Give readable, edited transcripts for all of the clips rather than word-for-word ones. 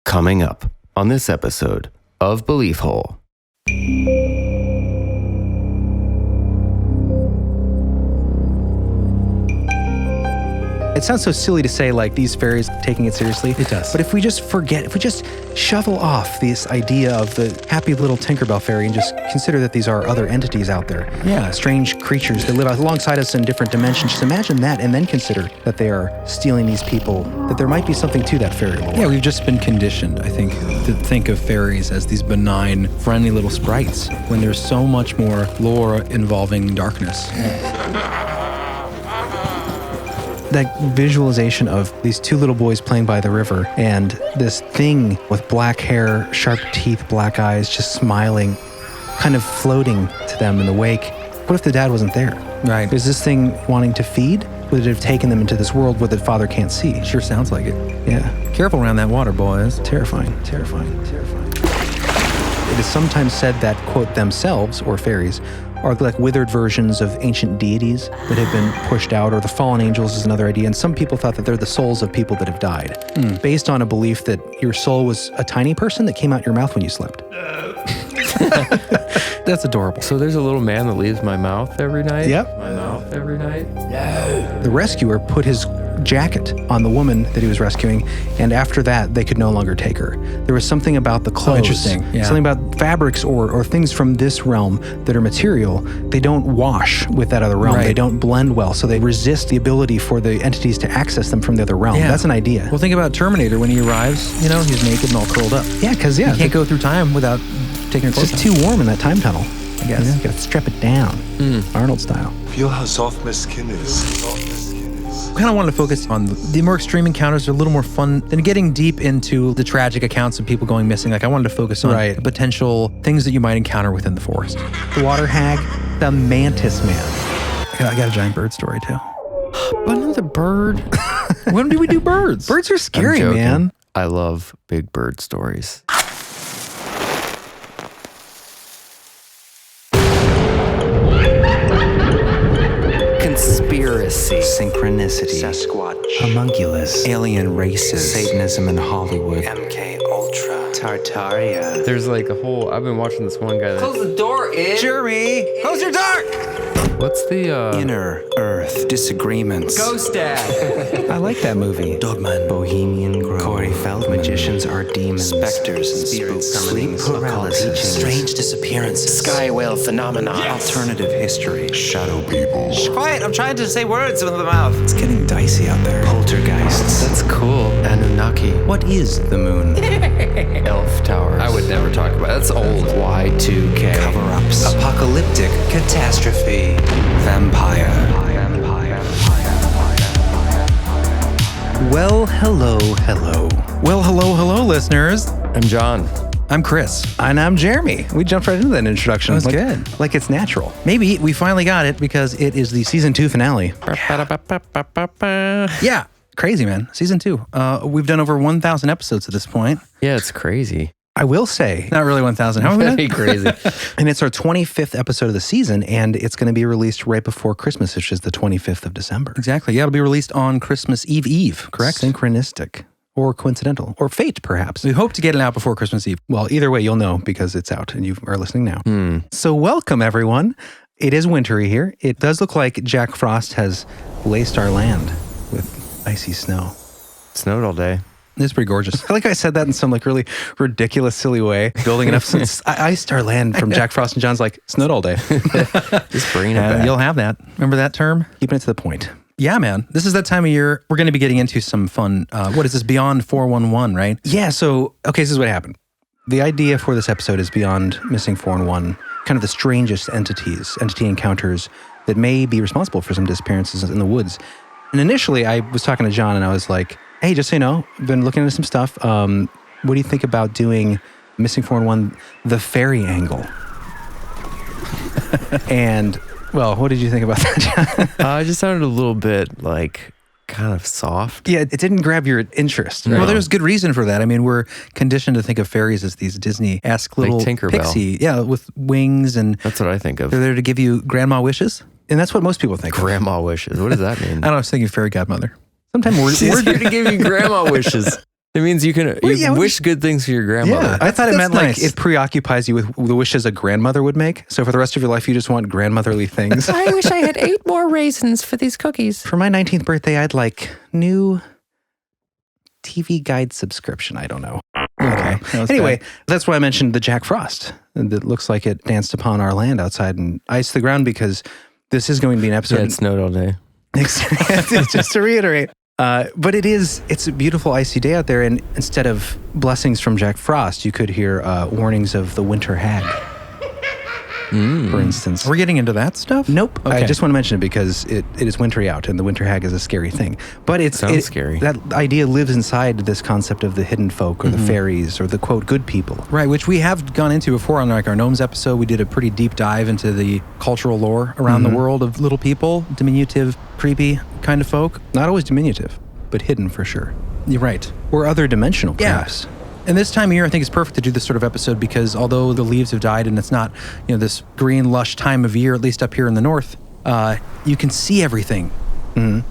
Coming up on this episode of Belief Hole. It sounds so silly to say, like, these fairies taking it seriously. It does. But if we just forget, if we just shovel off this idea of the happy little Tinkerbell fairy and just consider that these are other entities out there. Yeah. Strange creatures that live alongside us in different dimensions. Just imagine that and then consider that they are stealing these people, that there might be something to that fairy lore. Yeah, we've just been conditioned, I think, to think of fairies as these benign, friendly little sprites when there's so much more lore involving darkness. That visualization of these two little boys playing by the river and this thing with black hair, sharp teeth, black eyes, just smiling, kind of floating to them in the wake. What if the dad wasn't there? Right. Is this thing wanting to feed? Would it have taken them into this world where the father can't see? Sure sounds like it. Yeah. Careful around that water, boys. Terrifying, terrifying, terrifying. It is sometimes said that, quote, themselves, or fairies, are like withered versions of ancient deities that have been pushed out, or the fallen angels is another idea. And some people thought that they're the souls of people that have died, based on a belief that your soul was a tiny person that came out your mouth when you slept. That's adorable. So there's a little man that leaves my mouth every night? Yep. My mouth every night? The rescuer put his jacket on the woman that he was rescuing, and after that, they could no longer take her. There was something about the clothes, interesting. Yeah. something about fabrics or things from this realm that are material. They don't wash with that other realm. Right. They don't blend well, so they resist the ability for the entities to access them from the other realm. Yeah. That's an idea. Well, think about Terminator when he arrives, you know, he's naked and all curled up. Yeah, because You can't go through time without taking your it's clothes just off. too warm in that time tunnel. I guess. Yeah. You gotta strap it down, Arnold style. Feel how soft my skin is. I kind of wanted to focus on the more extreme encounters. Are a little more fun than getting deep into the tragic accounts of people going missing. Like, I wanted to focus on the potential things that you might encounter within the forest. The water hag, the Mantis Man. I got a giant bird story too. Another bird? When do we do birds? Birds are scary, I'm joking. man. I love big bird stories. Conspiracy. Synchronicity, Sasquatch, homunculus, alien races, Satanism in Hollywood, MK Ultra, Tartaria. There's like a whole, I've been watching this one guy that, Close the door, Jeremy! Close your door! what's the, Inner Earth Disagreements. Ghost Dad? I like that movie. Dogman, Bohemian Grove, Corey Feldman, Magicians Are Demons, Specters and Spirits, Sleep Paralysis, Strange Disappearances, Sky Whale Phenomenon, Alternative History, Shadow People. Shh, quiet, I'm trying to say words with the mouth. It's getting dicey out there. Poltergeists. That's cool. Anunnaki. What is the moon? Elf Towers. I would never talk about it. That's old. Y2K. Cover-ups. Apocalyptic catastrophe. Vampire. Well, hello, hello. Well, hello, listeners. I'm John. I'm Chris. And I'm Jeremy. We jumped right into that introduction. That was good. Like it's natural. Maybe we finally got it because it is the Season 2 finale. Yeah, crazy, man. Season 2. We've done over 1,000 episodes at this point. Yeah, it's crazy. I will say, Not really 1,000. How many? That'd be crazy. and it's our 25th episode of the season, and it's going to be released right before Christmas, which is the 25th of December. Exactly. Yeah, it'll be released on Christmas Eve, correct? Synchronistic. Or coincidental. Or fate, perhaps. We hope to get it out before Christmas Eve. Well, either way, you'll know because it's out and you are listening now. So welcome, everyone. It is wintry here. It does look like Jack Frost has laced our land with icy snow. It snowed all day. It's pretty gorgeous. I feel like I said that in some like really ridiculous, silly way. Building enough since I iced our land from Jack Frost, and John's like, snowed all day. Just bringing it And back. you'll have that. Remember that term? Keeping it to the point. Yeah, man. This is that time of year. We're going to be getting into some fun. What is this? Beyond 411, right? Yeah, so, okay, this is what happened. The idea for this episode is beyond Missing 411, kind of the strangest entity encounters that may be responsible for some disappearances in the woods. And initially, I was talking to John, and I was like, hey, just so you know, I've been looking into some stuff. What do you think about doing Missing 411, the Faerie angle? And, well, what did you think about that, John? It just sounded a little bit like kind of soft. Yeah, it didn't grab your interest. Right? Well, there's good reason for that. I mean, we're conditioned to think of fairies as these Disney-esque little Tinkerbell. pixie. Yeah, with wings, and That's what I think of. they're there to give you grandma wishes. And that's what most people think of. Grandma wishes. What does that mean? I don't know, I was thinking fairy godmother. Sometimes She's here to give you grandma wishes. It means you can wish good things for your grandmother. Yeah, I thought it meant nice. like it preoccupies you with the wishes a grandmother would make. So for the rest of your life, you just want grandmotherly things. I wish I had 8 more raisins for these cookies. For my 19th birthday, I'd like new TV guide subscription. I don't know. Okay. Anyway, that's why I mentioned the Jack Frost. That looks like it danced upon our land outside and iced the ground because this is going to be an episode. Yeah, it snowed all day. Just to reiterate. But it's a beautiful icy day out there, and instead of blessings from Jack Frost, you could hear warnings of the winter hag, for instance. We're getting into that stuff? Nope. Okay. I just want to mention it because it is wintry out, and the winter hag is a scary thing. But Sounds scary. That idea lives inside this concept of the hidden folk, or the fairies, or the, quote, good people. Right, which we have gone into before on like our Gnomes episode. We did a pretty deep dive into the cultural lore around the world of little people, diminutive, creepy kind of folk. Not always diminutive, but hidden for sure. You're right. Or other dimensional, perhaps. And this time of year, I think it's perfect to do this sort of episode because although the leaves have died and it's not, this green, lush time of year, at least up here in the north, you can see everything,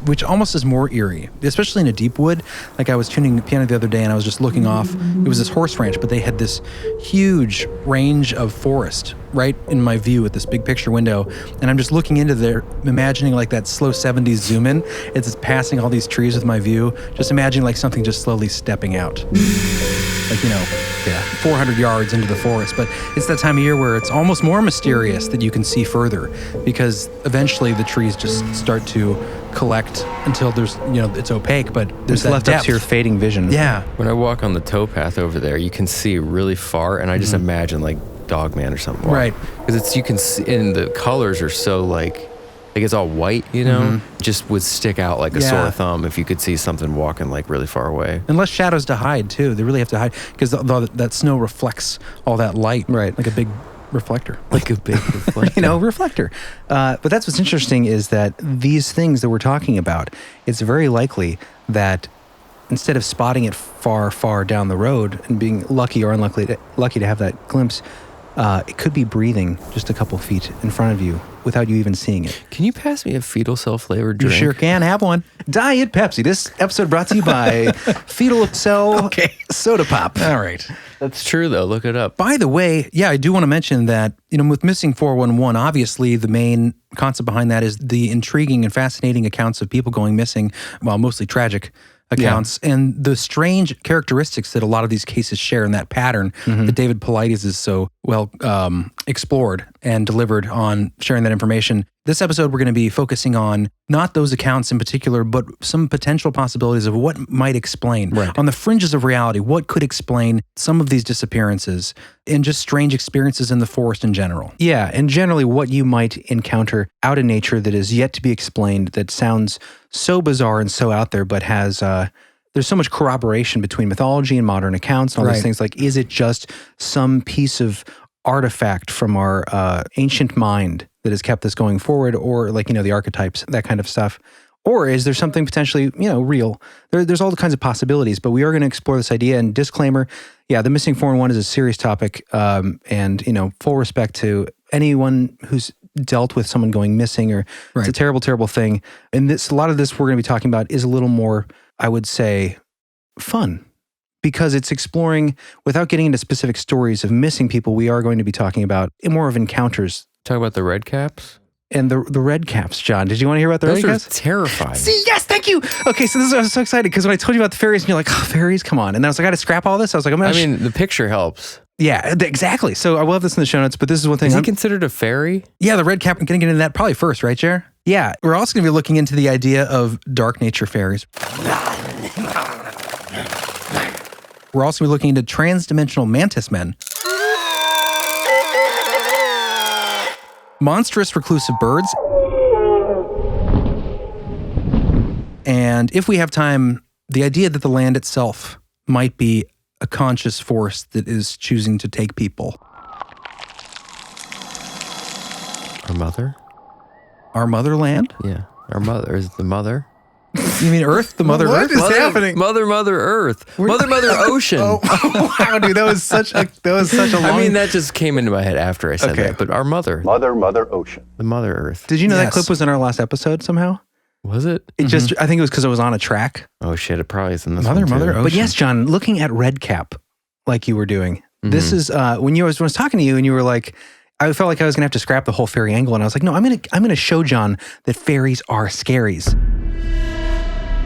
which almost is more eerie, especially in a deep wood. Like I was tuning the piano the other day and I was just looking off. It was this horse ranch, but they had this huge range of forest right in my view at this big picture window. And I'm just looking into there, imagining like that slow 70s zoom in. It's just passing all these trees with my view. Just imagining like something just slowly stepping out. 400 yards into the forest. But it's that time of year where it's almost more mysterious that you can see further because eventually the trees just start to collect until there's, it's opaque, but there's that left depth. up to your fading vision. Yeah. When I walk on the towpath over there, you can see really far, and I just imagine like Dogman or something. Right. Because you can see, and the colors are so like it's all white, just would stick out like a sore thumb if you could see something walking like really far away. And less shadows to hide too. They really have to hide because that snow reflects all that light. Right. Like a big reflector. Like a big reflector. Reflector. But that's what's interesting is that these things that we're talking about, it's very likely that instead of spotting it far, far down the road and being lucky or unlucky to have that glimpse, it could be breathing just a couple feet in front of you without you even seeing it. Can you pass me a fetal cell flavored drink? You sure can. Have one. Diet Pepsi. This episode brought to you by Fetal Cell Soda Pop. All right. That's true, though. Look it up. By the way, I do want to mention that, with Missing 411, obviously the main concept behind that is the intriguing and fascinating accounts of people going missing, well, mostly tragic accounts, and the strange characteristics that a lot of these cases share in that pattern that David Paulides is so well explored and delivered on sharing that information. This episode, we're going to be focusing on not those accounts in particular, but some potential possibilities of what might explain, on the fringes of reality, what could explain some of these disappearances and just strange experiences in the forest in general. Yeah, and generally what you might encounter out in nature that is yet to be explained, that sounds so bizarre and so out there, but has there's so much corroboration between mythology and modern accounts and all these things. Like, is it just some piece of artifact from our ancient mind that has kept this going forward, or like, the archetypes, that kind of stuff? Or is there something potentially, real? There's all kinds of possibilities, but we are going to explore this idea. And disclaimer, the Missing 411 is a serious topic, and, full respect to anyone who's dealt with someone going missing, or it's a terrible, terrible thing. And a lot of this we're going to be talking about is a little more, I would say, fun, because it's exploring, without getting into specific stories of missing people, we are going to be talking about more of encounters. Talk about the Redcaps? And the Redcaps, John. Did you want to hear about the Redcaps? Those are terrifying. See, yes, thank you. Okay, so I was so excited because when I told you about the fairies, and you're like, fairies, come on. And then I was like, I got to scrap all this. I was like, the picture helps. Yeah, exactly. So I will have this in the show notes, but this is one thing. Is he considered a fairy? Yeah, the Redcap. I'm going to get into that probably first, right, Jer? Yeah. We're also going to be looking into the idea of dark nature fairies. We're also going to be looking into trans-dimensional Mantis Men. Monstrous reclusive birds. And if we have time, the idea that the land itself might be a conscious force that is choosing to take people. Our mother? Our motherland? Yeah. Our mother is the mother. You mean Earth? The Mother Earth? What is happening? Mother Earth. Mother Ocean. Oh, wow, dude, that was such a long... I mean, that just came into my head after I said that. But our mother. Mother Ocean. The Mother Earth. Did you know that Yes. clip was in our last episode somehow? Was it? It just, I think it was because it was on a track. Oh shit! It probably is in this Mother, one too. Ocean. But yes, John, looking at Redcap, like you were doing, this is when I was talking to you, and you were like, I felt like I was gonna have to scrap the whole fairy angle, and I was like, no, I'm gonna show John that fairies are scaries.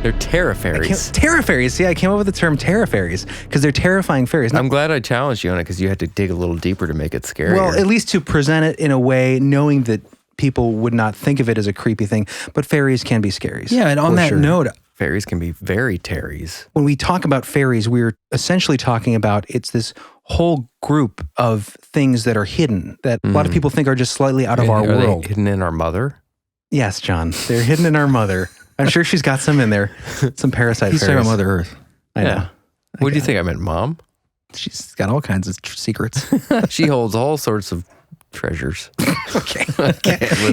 They're terra fairies. Terra fairies. Yeah, I came up with the term terra fairies because they're terrifying fairies. I'm glad I challenged you on it because you had to dig a little deeper to make it scary. Well, at least to present it in a way, knowing that people would not think of it as a creepy thing, but fairies can be scaries. Yeah, and on that note, fairies can be very terries. when we talk about fairies, we're essentially talking about it's this whole group of things that are hidden that a lot of people think are just slightly out of our Are world. they hidden in our mother? Yes, John, they're hidden in our mother. I'm sure she's got some in there, some parasite he's fairies. talking about Mother Earth. I know. What do you think I meant, Mom? She's got all kinds of secrets. She holds all sorts of treasures. Okay. Let's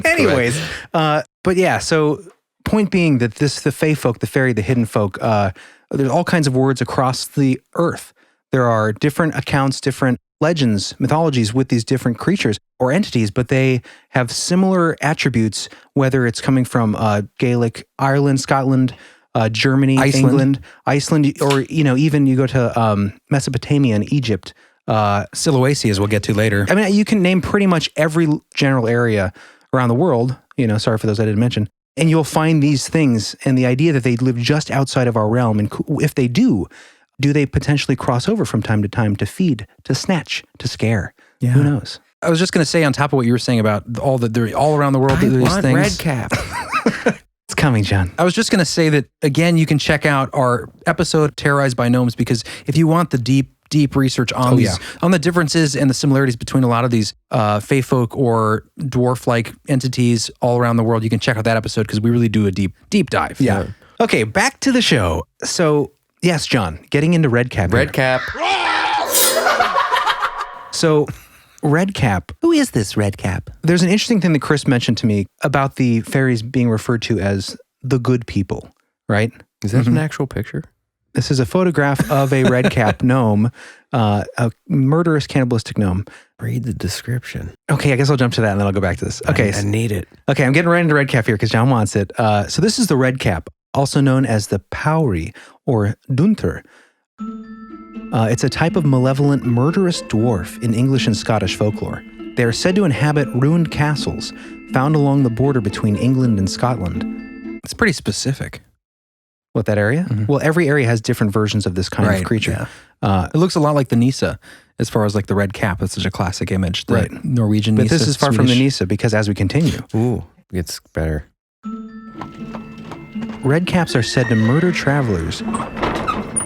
Anyways, but yeah, so point being that the fae folk, the fairy, the hidden folk, there's all kinds of words across the earth. There are different accounts, different legends, mythologies with these different creatures or entities, but they have similar attributes, whether it's coming from Gaelic, Ireland, Scotland, Germany, England, Iceland, or, even you go to Mesopotamia and Egypt. Sulawesi, as we'll get to later. I mean, you can name pretty much every general area around the world, sorry for those I didn't mention, and you'll find these things and the idea that they live just outside of our realm. And if they do they potentially cross over from time to time to feed, to snatch, to scare? Yeah. Who knows? I was just going to say on top of what you were saying about all around the world, these things. Redcap. It's coming, John. I was just going to say that, again, you can check out our episode, Terrorized by Gnomes, because if you want the deep research on on the differences and the similarities between a lot of these fae folk or dwarf-like entities all around the world, you can check out that episode because we really do a deep dive. Yeah. Okay, back to the show. So, yes, John, getting into Redcap. Redcap. So, Redcap. Who is this Redcap? There's an interesting thing that Chris mentioned to me about the fairies being referred to as the good people, right? Is that an actual picture? This is a photograph of a Redcap gnome, a murderous cannibalistic gnome. Read the description. Okay, I guess I'll jump to that and then I'll go back to this. Okay. I need it. Okay, I'm getting right into Redcap here because John wants it. So this is the Redcap, also known as the Faerie or Dunter. It's a type of malevolent, murderous dwarf in English and Scottish folklore. They are said to inhabit ruined castles found along the border between England and Scotland. It's pretty specific. What, that area? Mm-hmm. Well, every area has different versions of this kind of creature. Yeah. It looks a lot like the Nisa as far as like the red cap. That's such a classic image. The Norwegian But Nisa. this is far from the Nisa because as we continue. Ooh, it's better. Redcaps are said to murder travelers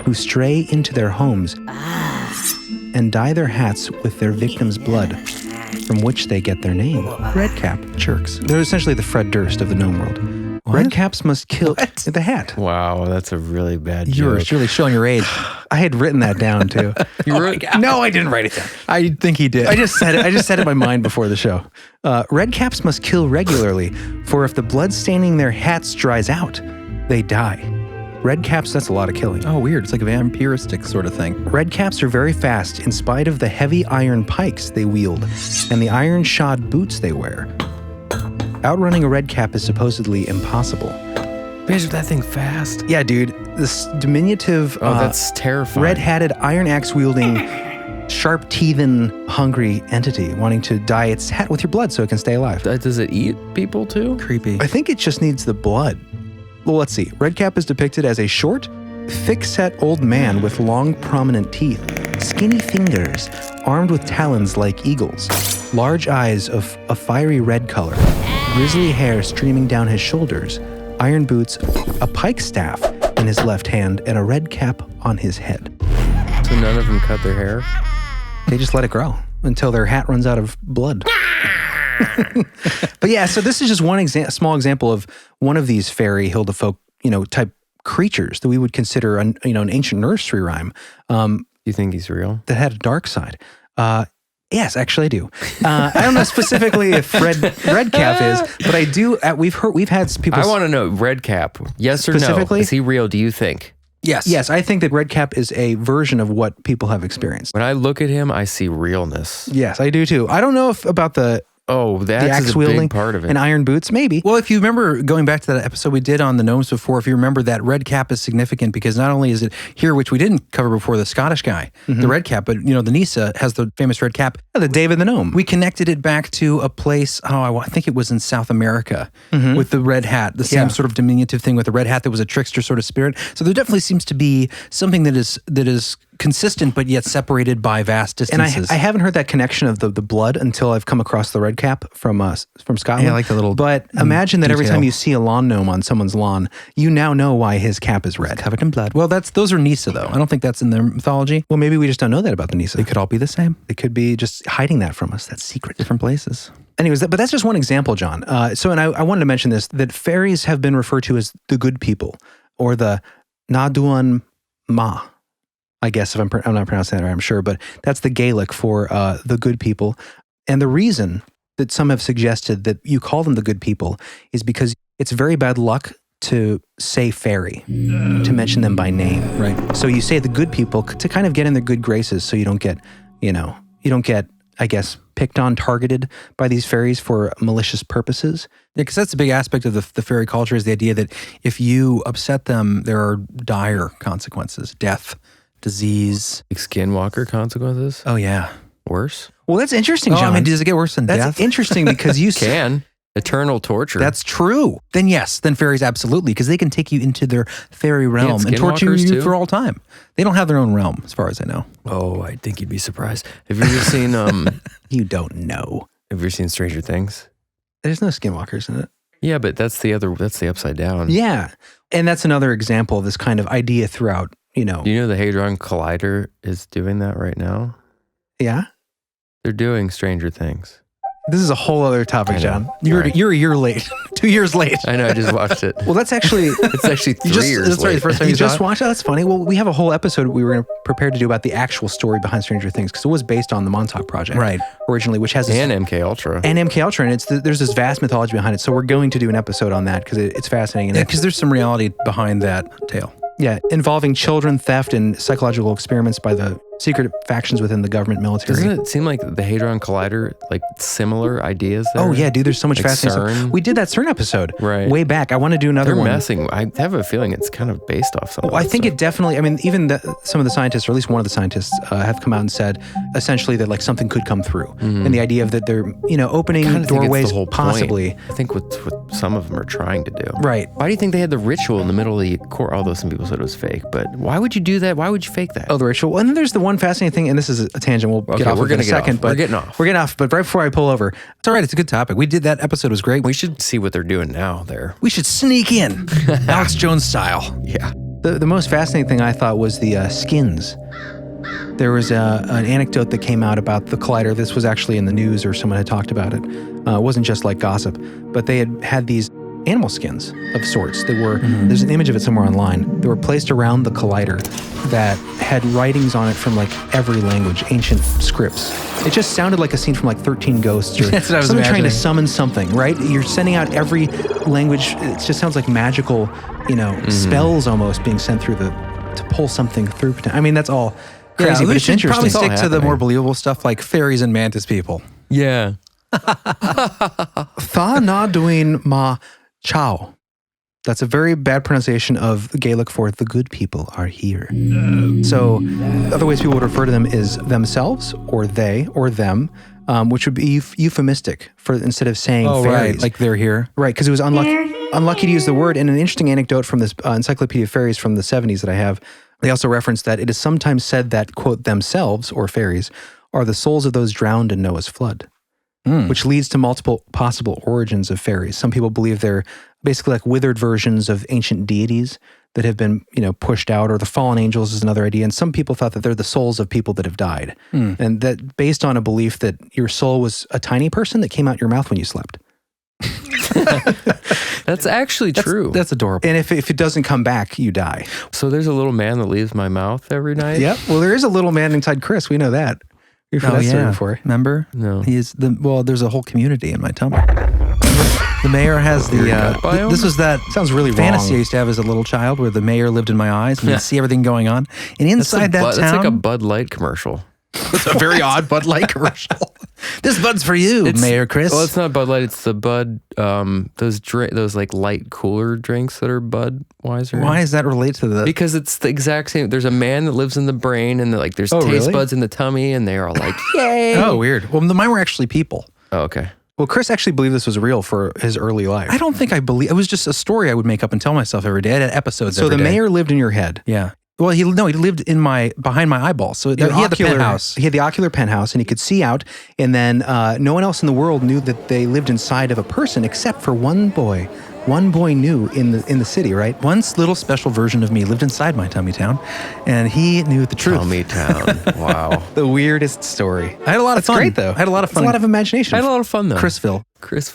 who stray into their homes and dye their hats with their victims' blood, from which they get their name. Redcap jerks. They're essentially the Fred Durst of the gnome world. What? Redcaps must kill the hat. Wow, that's a really bad You're joke. really showing your age. I had written that down too. You wrote, No, I didn't write it down. I think he did. I just said it. I just said it in my mind before the show. Redcaps must kill regularly, for if the blood staining their hats dries out, they die. Redcaps, that's a lot of killing. Oh, weird. It's like a vampiristic sort of thing. Redcaps are very fast in spite of the heavy iron pikes they wield and the iron shod boots they wear. Outrunning a redcap is supposedly impossible. bitch, that thing fast. Yeah, dude. This diminutive, that's terrifying. red-hatted, iron axe-wielding, sharp-teethen, hungry entity wanting to dye its hat with your blood so it can stay alive. Does it eat people too? Creepy. I think it just needs the blood. Well, let's see. Redcap is depicted as a short, thick-set old man with long, prominent teeth, skinny fingers, armed with talons like eagles, large eyes of a fiery red color, grizzly hair streaming down his shoulders, iron boots, a pike staff in his left hand, and a red cap on his head. So none of them cut their hair? They just let it grow until their hat runs out of blood. But yeah, so this is just one small example of one of these fairy Hildefolk, type creatures that we would consider an ancient nursery rhyme. You think he's real? That had a dark side. Yes, actually I do. I don't know specifically if Redcap is, but I do. We've had people. I want to know Redcap. Yes or no? Specifically? Is he real? Do you think? Yes. Yes, I think that Redcap is a version of what people have experienced. When I look at him, I see realness. Yes, I do too. I don't know about the Oh, the that's axe a wielding, big part of it. and iron boots, maybe. Well, if you remember going back to that episode we did on the gnomes before, if you remember that Redcap is significant because not only is it here, which we didn't cover before, the Scottish guy, the Redcap, but the Nisa has the famous Redcap. The David the Gnome. We connected it back to a place, I think it was in South America with the red hat, the same sort of diminutive thing with the red hat that was a trickster sort of spirit. So there definitely seems to be something that is consistent but yet separated by vast distances. And I haven't heard that connection of the blood until I've come across the Redcap from Scotland. Yeah, I like the little But imagine that every detail. time you see a lawn gnome on someone's lawn, you now know why his cap is red. covered in blood. Well, those are Nisa though. I don't think that's in their mythology. Well, maybe we just don't know that about the Nisa. They could all be the same. They could be just hiding that from us. That's secret. Different places. Anyways, but that's just one example, John. And I wanted to mention this, that fairies have been referred to as the good people, or the daoine ma. I guess if I'm not pronouncing that right, I'm sure, but that's the Gaelic for the good people. And the reason that some have suggested that you call them the good people is because it's very bad luck to say fairy, to mention them by name. Right. So you say the good people to kind of get in their good graces so you don't get, I guess, picked on, targeted by these fairies for malicious purposes. Yeah, because that's a big aspect of the fairy culture is the idea that if you upset them, there are dire consequences, death, disease. Like skinwalker consequences? Oh, yeah. Worse? Well, that's interesting, John. I mean, does it get worse than That's death? interesting because you Can. Eternal torture. That's true. Then yes, then fairies absolutely, because they can take you into their fairy realm and torture skinwalkers you too? for all time. They don't have their own realm, as far as I know. Oh, I think you'd be surprised. Have you ever seen You don't know. Have you ever seen Stranger Things? There's no skinwalkers in it. Yeah, but that's the upside down. Yeah. And that's another example of this kind of idea throughout, You know the Hadron Collider is doing that right now? Yeah. They're doing Stranger Things. This is a whole other topic, I know. John. You're a year late, 2 years late. I know, I just watched it. Well, that's actually... It's actually 3 years That's right, the late. first time You you saw just it? watched it? That's funny. Well, we have a whole episode we were prepared to do about the actual story behind Stranger Things because it was based on the Montauk Project. Right. Originally, which has... And MK Ultra. And MK Ultra, and there's this vast mythology behind it. So we're going to do an episode on that because it's fascinating. Yeah, because there's some reality behind that tale. Yeah, involving children, theft, and psychological experiments by the secret factions within the government military. Doesn't it seem like the Hadron Collider, like similar ideas there? Oh yeah, dude, there's so much Like fascinating CERN? stuff. We did that CERN episode Right. way back. I want to do another They're one. messing. I have a feeling it's kind of based off something. Well, I think it definitely, even some of the scientists, or at least one of the scientists, have come out and said essentially that like something could come through. And the idea of that they're, opening I kinda think it's doorways the whole possibly. point. I think what some of them are trying to do. Right. Why do you think they had the ritual in the middle of the court? Although some people said it was fake, but why would you do that? Why would you fake that? Oh, the ritual. And then there's the one fascinating thing, and this is a tangent. We'll get off we're of it in gonna a get second. off. But We're getting off. We're getting off. But right before I pull over, It's all right. It's a good topic. We did that episode. It was great. We should see what they're doing now there. We should sneak in. Alex Jones style. Yeah. the most fascinating thing I thought was the skins. There was an anecdote that came out about the collider. This was actually in the news, or someone had talked about it. It wasn't just like gossip, but they had these animal skins of sorts that were, there's an image of it somewhere online, that were placed around the collider that had writings on it from like every language, ancient scripts. It just sounded like a scene from like 13 Ghosts or That's what I was someone trying to imagining. summon something, right? You're sending out every language. It just sounds like magical, spells almost being sent through to pull something through. I mean, that's all crazy, but we it's should probably interesting. stick to the more believable stuff like fairies and mantis people. Yeah. Tha na doin ma chow. That's a very bad pronunciation of Gaelic for the good people are here. So other ways people would refer to them is themselves or they or them, which would be euphemistic for instead of saying fairies. Right. Like they're here. Right, because it was unlucky to use the word. And an interesting anecdote from this Encyclopedia of Fairies from the 70s that I have, they also reference that it is sometimes said that, quote, themselves, or fairies, are the souls of those drowned in Noah's flood, which leads to multiple possible origins of fairies. Some people believe they're basically like withered versions of ancient deities that have been, pushed out, or the fallen angels is another idea. And some people thought that they're the souls of people that have died. And that based on a belief that your soul was a tiny person that came out your mouth when you slept. That's actually true. That's adorable. And if it doesn't come back, you die. So there's a little man that leaves my mouth every night? Yep. Well, there is a little man inside Chris. We know that. You've heard that story before. Remember? No. There's a whole community in my tummy. The mayor has this was that Sounds really fantasy wrong. I used to have as a little child where the mayor lived in my eyes and you'd see everything going on. And That's inside that that's town, like a Bud Light commercial. it's a very odd Bud Light commercial. This bud's for you, Mayor Chris. Well, it's not Bud Light. It's the Bud, those like light cooler drinks that are Budweiser. Why does that relate to the? Because it's the exact same. There's a man that lives in the brain, and like there's taste buds in the tummy, and they're all like, yay. Oh, weird. Well, mine were actually people. Oh, okay. Well, Chris actually believed this was real for his early life. I don't think I believe it was just a story I would make up and tell myself every day. I had episodes. So every the day. mayor lived in your head. Yeah. Well, he lived behind my eyeball. So he had the penthouse. He had the ocular penthouse, and he could see out. And then no one else in the world knew that they lived inside of a person except for one boy. One boy knew in the city, right? One little special version of me lived inside my tummy town, and he knew the truth. Tummy town. Wow. The weirdest story. I had a lot of fun. Great though. I had a lot of fun. It's a lot of imagination. I had a lot of fun though. Chrisville. Is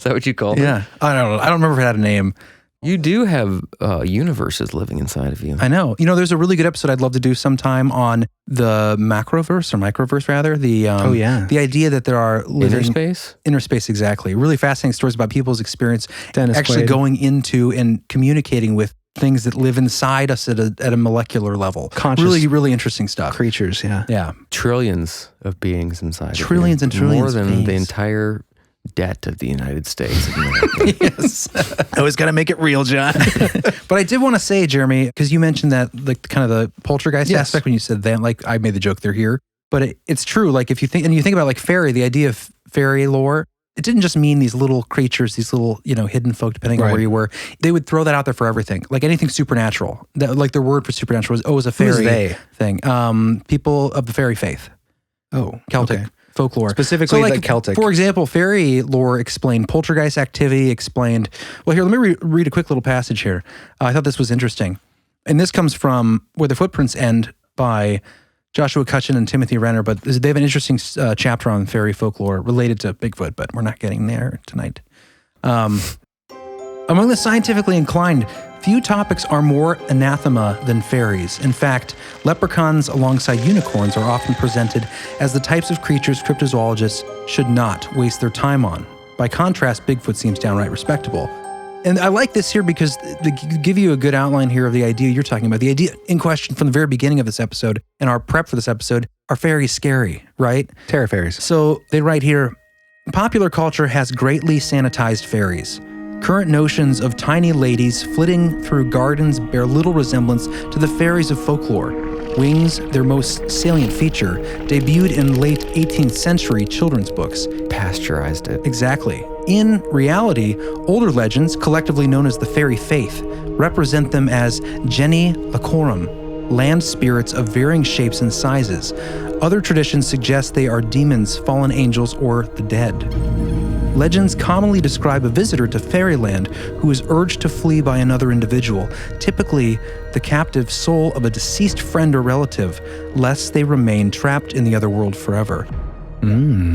that what you called it? Yeah. I don't know. I don't remember if it had a name. You do have universes living inside of you. I know. There's a really good episode I'd love to do sometime on the macroverse or microverse rather. The idea that there are living inner space, exactly. Really fascinating stories about people's experience actually going into and communicating with things that live inside us at a molecular level. Conscious, really, really interesting stuff. Creatures, yeah. Yeah. Trillions of beings inside. Trillions and trillions. More than of beings. the entire debt of the United States. Yes. Always got to make it real, John. But I did want to say, Jeremy, because you mentioned that, like, kind of the poltergeist aspect when you said that, like, I made the joke they're here. But it's true. Like, if you think about, like, Faerie, the idea of fairy lore, it didn't just mean these little creatures, these little, hidden folk, depending on where you were. They would throw that out there for everything. Like anything supernatural. Like their word for supernatural was a fairy thing. People of the fairy faith. Oh, Celtic. Okay. Folklore. Specifically the Celtic. For example, fairy lore explained poltergeist activity, explained... Well, here, let me read a quick little passage here. I thought this was interesting. And this comes from Where the Footprints End by Joshua Cutchin and Timothy Renner, but they have an interesting chapter on fairy folklore related to Bigfoot, but we're not getting there tonight. Among the scientifically inclined, few topics are more anathema than fairies. In fact, leprechauns alongside unicorns are often presented as the types of creatures cryptozoologists should not waste their time on. By contrast, Bigfoot seems downright respectable. And I like this here because they give you a good outline here of the idea you're talking about. The idea in question from the very beginning of this episode and our prep for this episode, are fairies scary, right? Terror fairies. So they write here, popular culture has greatly sanitized fairies. Current notions of tiny ladies flitting through gardens bear little resemblance to the fairies of folklore. Wings, their most salient feature, debuted in late 18th century children's books. Pasteurized it. Exactly. In reality, older legends, collectively known as the fairy faith, represent them as Geni Lacorum, land spirits of varying shapes and sizes. Other traditions suggest they are demons, fallen angels, or the dead. Legends commonly describe a visitor to fairyland who is urged to flee by another individual, typically the captive soul of a deceased friend or relative, lest they remain trapped in the other world forever.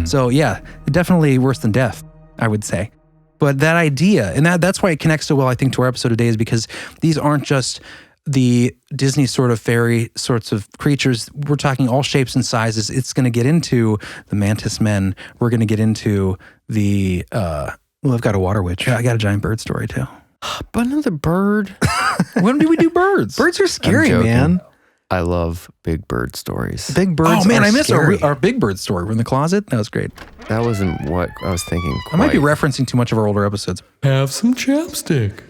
So yeah, definitely worse than death, I would say. But that idea, and that's why it connects so well, I think, to our episode today, is because these aren't just the Disney sort of fairy sorts of creatures. We're talking all shapes and sizes. It's going to get into the Mantis Men. We're going to get into the... well, I've got a water witch. I got a giant bird story, too. But another bird. When do we do birds? Birds are scary, man. I love big bird stories. Big birds Oh, man, I missed scary. our big bird story. We're in the closet. That was great. That wasn't what I was thinking. I might be referencing too much of our older episodes. Have some chapstick.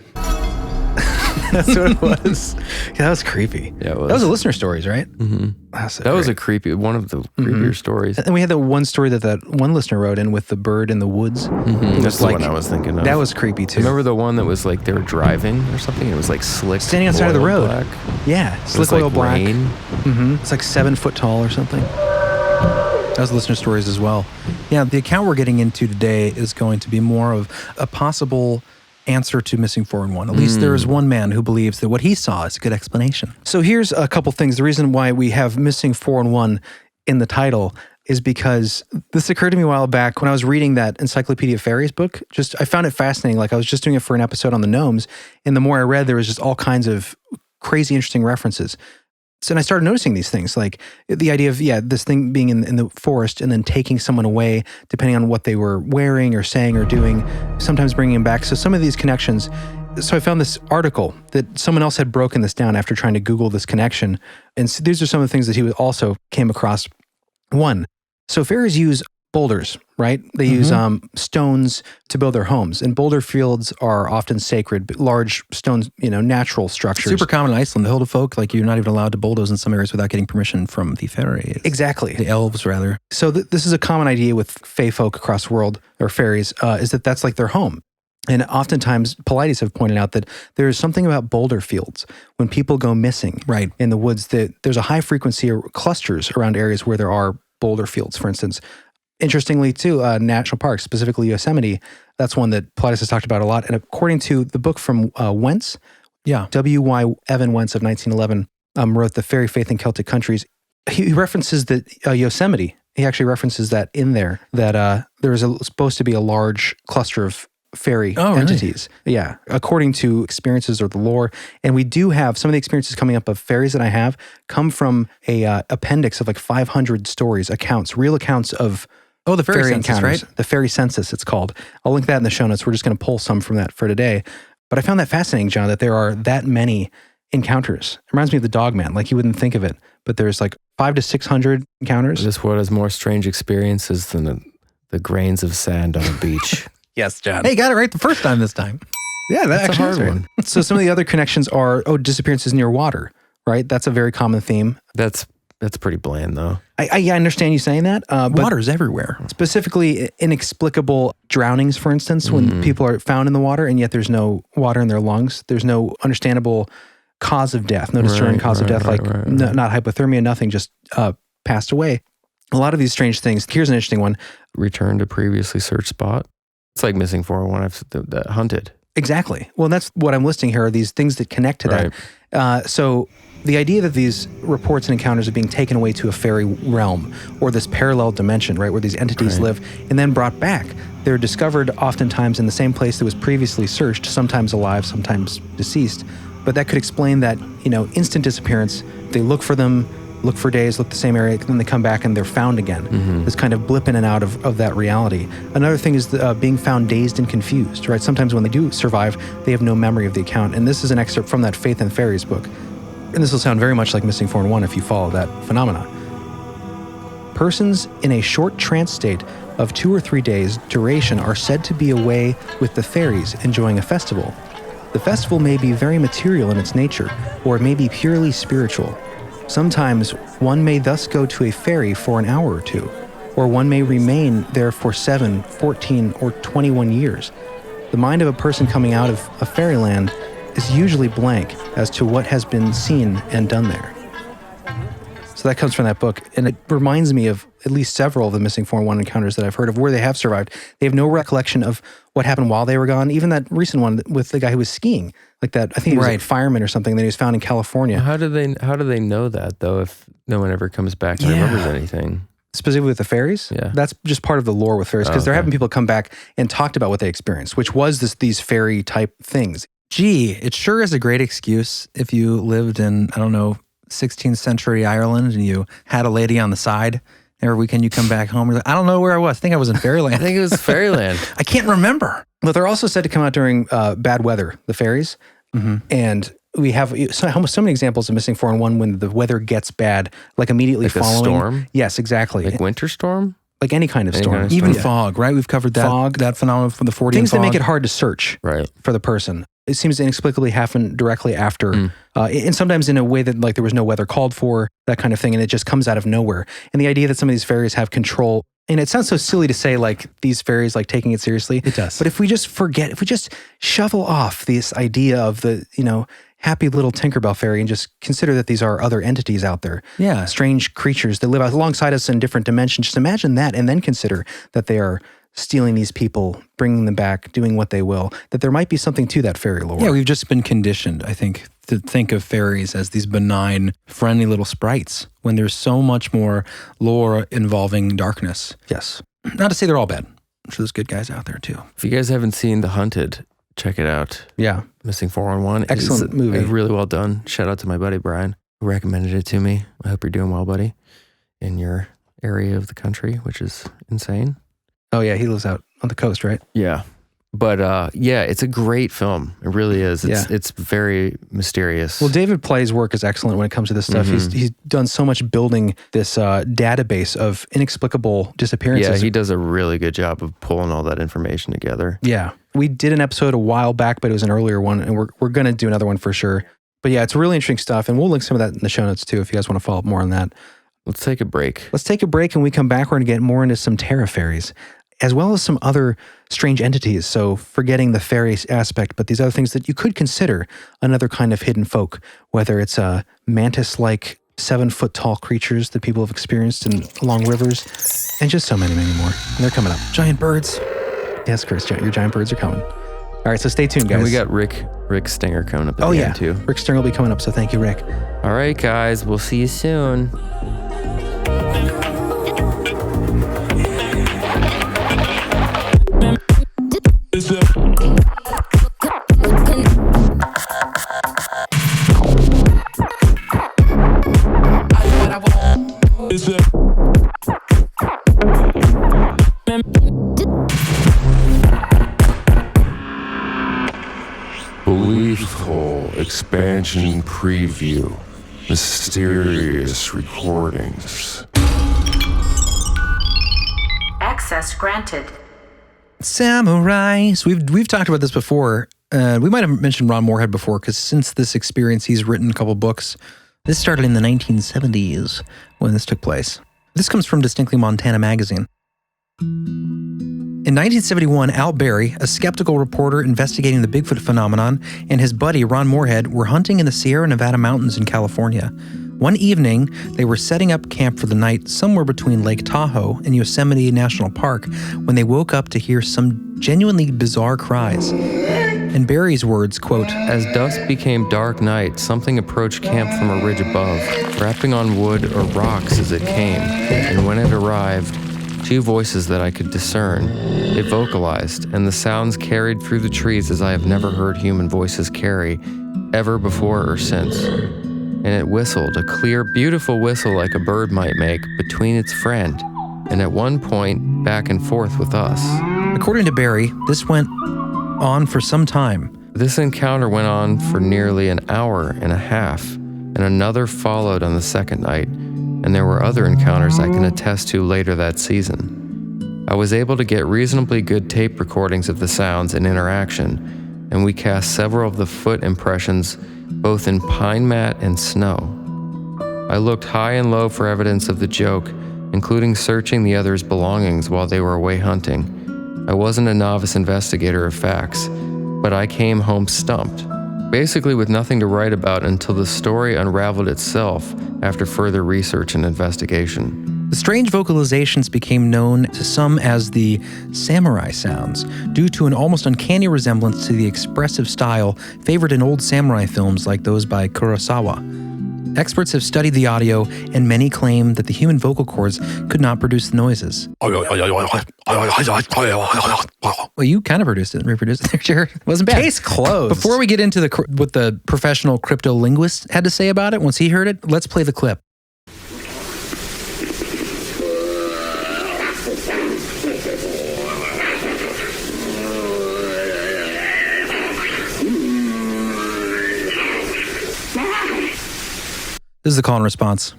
That's what it was. Yeah, that was creepy. Yeah, it was. That was the listener stories, right? Mm-hmm. That was a creepy, one of the creepier stories. And we had the one story that one listener wrote in with the bird in the woods. That's the one I was thinking of. That was creepy too. Remember the one that was like they were driving or something? It was like slick. Standing on the side of the road. Black. Yeah, It slick was like oil black. rain. It's like 7 foot tall or something. That was listener stories as well. Yeah, the account we're getting into today is going to be more of a possible answer to Missing 411. At least there is one man who believes that what he saw is a good explanation. So here's a couple things. The reason why we have Missing 411 in the title is because this occurred to me a while back when I was reading that Encyclopedia of Fairies book. I found it fascinating. Like I was just doing it for an episode on the gnomes, and the more I read, there was just all kinds of crazy, interesting references. So and I started noticing these things, like the idea of, this thing being in the forest and then taking someone away, depending on what they were wearing or saying or doing, sometimes bringing them back. So some of these connections. So I found this article that someone else had broken this down after trying to Google this connection. And so these are some of the things that he also came across. One, so fairies use boulders, right? They use stones to build their homes. And boulder fields are often sacred, large stones, natural structures. Super common in Iceland. The Huldufolk, like you're not even allowed to bulldoze in some areas without getting permission from the Faerie. Exactly. The elves, rather. So this is a common idea with fae folk across the world, or fairies, is that that's like their home. And oftentimes, Paulides have pointed out that there is something about boulder fields. When people go missing in the woods, that there's a high frequency of clusters around areas where there are boulder fields, for instance. Interestingly, too, national parks, specifically Yosemite, that's one that Paulides has talked about a lot. And according to the book from Wentz, W.Y. Evan Wentz of 1911 wrote The Fairy Faith in Celtic Countries. He references that Yosemite, he actually references that in there, that there is supposed to be a large cluster of fairy entities. Really? Yeah, according to experiences or the lore. And we do have some of the experiences coming up of fairies that I have come from a appendix of like 500 stories, accounts, real accounts of the fairy census, encounters. Right? The fairy census, it's called. I'll link that in the show notes. We're just going to pull some from that for today. But I found that fascinating, John, that there are that many encounters. It reminds me of the Dogman. Like you wouldn't think of it, but there's like 500 to 600 encounters. This world has more strange experiences than the grains of sand on a beach. Yes, John. Hey, got it right the first time this time. Yeah, that's a hard one. So some of the other connections are, disappearances near water, right? That's a very common theme. That's pretty bland, though. I understand you saying that. But water's everywhere. Specifically, inexplicable drownings, for instance, when people are found in the water and yet there's no water in their lungs. There's no understandable cause of death, no discernible cause of death, not hypothermia, nothing, just passed away. A lot of these strange things. Here's an interesting one. Return to previously searched spot. It's like Missing 401. I've that hunted. Exactly. Well, that's what I'm listing here are these things that connect to that. So the idea that these reports and encounters are being taken away to a fairy realm or this parallel dimension, right, where these entities live and then brought back, they're discovered oftentimes in the same place that was previously searched, sometimes alive, sometimes deceased. But that could explain that, instant disappearance. They look for them, look for days, look the same area, then they come back and they're found again. This kind of blip in and out of that reality. Another thing is being found dazed and confused, right? Sometimes when they do survive, they have no memory of the account. And this is an excerpt from that Faith and Fairies book. And this will sound very much like Missing 401 if you follow that phenomena. Persons in a short trance state of 2 or 3 days duration are said to be away with the fairies enjoying a festival. The festival may be very material in its nature, or it may be purely spiritual. Sometimes one may thus go to a fairy for an hour or two, or one may remain there for 7, 14, or 21 years. The mind of a person coming out of a fairyland is usually blank as to what has been seen and done there. So that comes from that book, and it reminds me of at least several of the Missing 401 encounters that I've heard of where they have survived. They have no recollection of what happened while they were gone. Even that recent one with the guy who was skiing, like that, I think he was a fireman or something, that he was found in California. How do they know that, though, if no one ever comes back and remembers anything? Specifically with the fairies? Yeah. That's just part of the lore with fairies, because they're having people come back and talked about what they experienced, which was these fairy type things. Gee, it sure is a great excuse if you lived in, 16th century Ireland and you had a lady on the side. Every weekend you come back home, you're like, I don't know where I was. I think I was in Fairyland. I think it was Fairyland. I can't remember. But they're also said to come out during bad weather, the fairies. And we have so many examples of Missing 401 when the weather gets bad, like immediately like following. A storm? Yes, exactly. Like winter storm? Like any kind of storm. Even fog, right? We've covered that. Fog. That phenomenon from the 40s. Things that make it hard to search for the person. It seems to inexplicably happen directly after, and sometimes in a way that like there was no weather called for, that kind of thing, and it just comes out of nowhere. And the idea that some of these fairies have control, and it sounds so silly to say like these fairies like taking it seriously. It does. But if we just shovel off this idea of the, happy little Tinkerbell fairy and just consider that these are other entities out there. Yeah. Strange creatures that live alongside us in different dimensions. Just imagine that and then consider that they are stealing these people, bringing them back, doing what they will, that there might be something to that fairy lore. Yeah, we've just been conditioned, I think, to think of fairies as these benign, friendly little sprites when there's so much more lore involving darkness. Yes. Not to say they're all bad. I'm sure there's good guys out there too. If you guys haven't seen The Hunted, check it out. Yeah. Missing 411. Excellent movie. Really well done. Shout out to my buddy Brian, who recommended it to me. I hope you're doing well, buddy, in your area of the country, which is insane. Oh, yeah. He lives out on the coast, right? Yeah. But yeah, it's a great film. It really is. It's very mysterious. Well, David Paulides' work is excellent when it comes to this stuff. He's done so much building this database of inexplicable disappearances. Yeah, he does a really good job of pulling all that information together. Yeah. We did an episode a while back, but it was an earlier one, and we're going to do another one for sure. But yeah, it's really interesting stuff, and we'll link some of that in the show notes too if you guys want to follow up more on that. Let's take a break. Let's take a break, and we come back, we're going to get more into some terra fairies, as well as some other strange entities. So forgetting the fairy aspect, but these other things that you could consider another kind of hidden folk, whether it's mantis-like 7-foot-tall creatures that people have experienced along rivers, and just so many, many more. And they're coming up. Giant birds. Yes, Chris, your giant birds are coming. All right, so stay tuned, guys. And we got Rick Stinger coming up at the end, too. Rick Stinger will be coming up, so thank you, Rick. All right, guys, we'll see you soon. Beliefful expansion preview. Mysterious recordings. Access granted. Samurais. We've talked about this before. We might have mentioned Ron Moorhead before, because since this experience, he's written a couple books. This started in the 1970s when this took place. This comes from Distinctly Montana magazine. In 1971, Al Berry, a skeptical reporter investigating the Bigfoot phenomenon, and his buddy Ron Moorhead were hunting in the Sierra Nevada mountains in California. One evening, they were setting up camp for the night somewhere between Lake Tahoe and Yosemite National Park when they woke up to hear some genuinely bizarre cries. In Barry's words, quote, "As dusk became dark night, something approached camp from a ridge above, rapping on wood or rocks as it came, and when it arrived, two voices that I could discern. It vocalized, and the sounds carried through the trees as I have never heard human voices carry, ever before or since. And it whistled, a clear, beautiful whistle like a bird might make, between its friend, and at one point, back and forth with us." According to Barry, this went on for some time. This encounter went on for nearly an hour and a half, and another followed on the second night, and there were other encounters I can attest to later that season. I was able to get reasonably good tape recordings of the sounds and interaction, and we cast several of the foot impressions both in pine mat and snow. I looked high and low for evidence of the joke, including searching the others' belongings while they were away hunting. I wasn't a novice investigator of facts, but I came home stumped, basically with nothing to write about until the story unraveled itself after further research and investigation. The strange vocalizations became known to some as the samurai sounds, due to an almost uncanny resemblance to the expressive style favored in old samurai films like those by Kurosawa. Experts have studied the audio, and many claim that the human vocal cords could not produce the noises. Well, you kind of reproduced it there, Jared. It wasn't bad. Case closed. Before we get into what the professional crypto linguist had to say about it, once he heard it, let's play the clip. This is the call and response.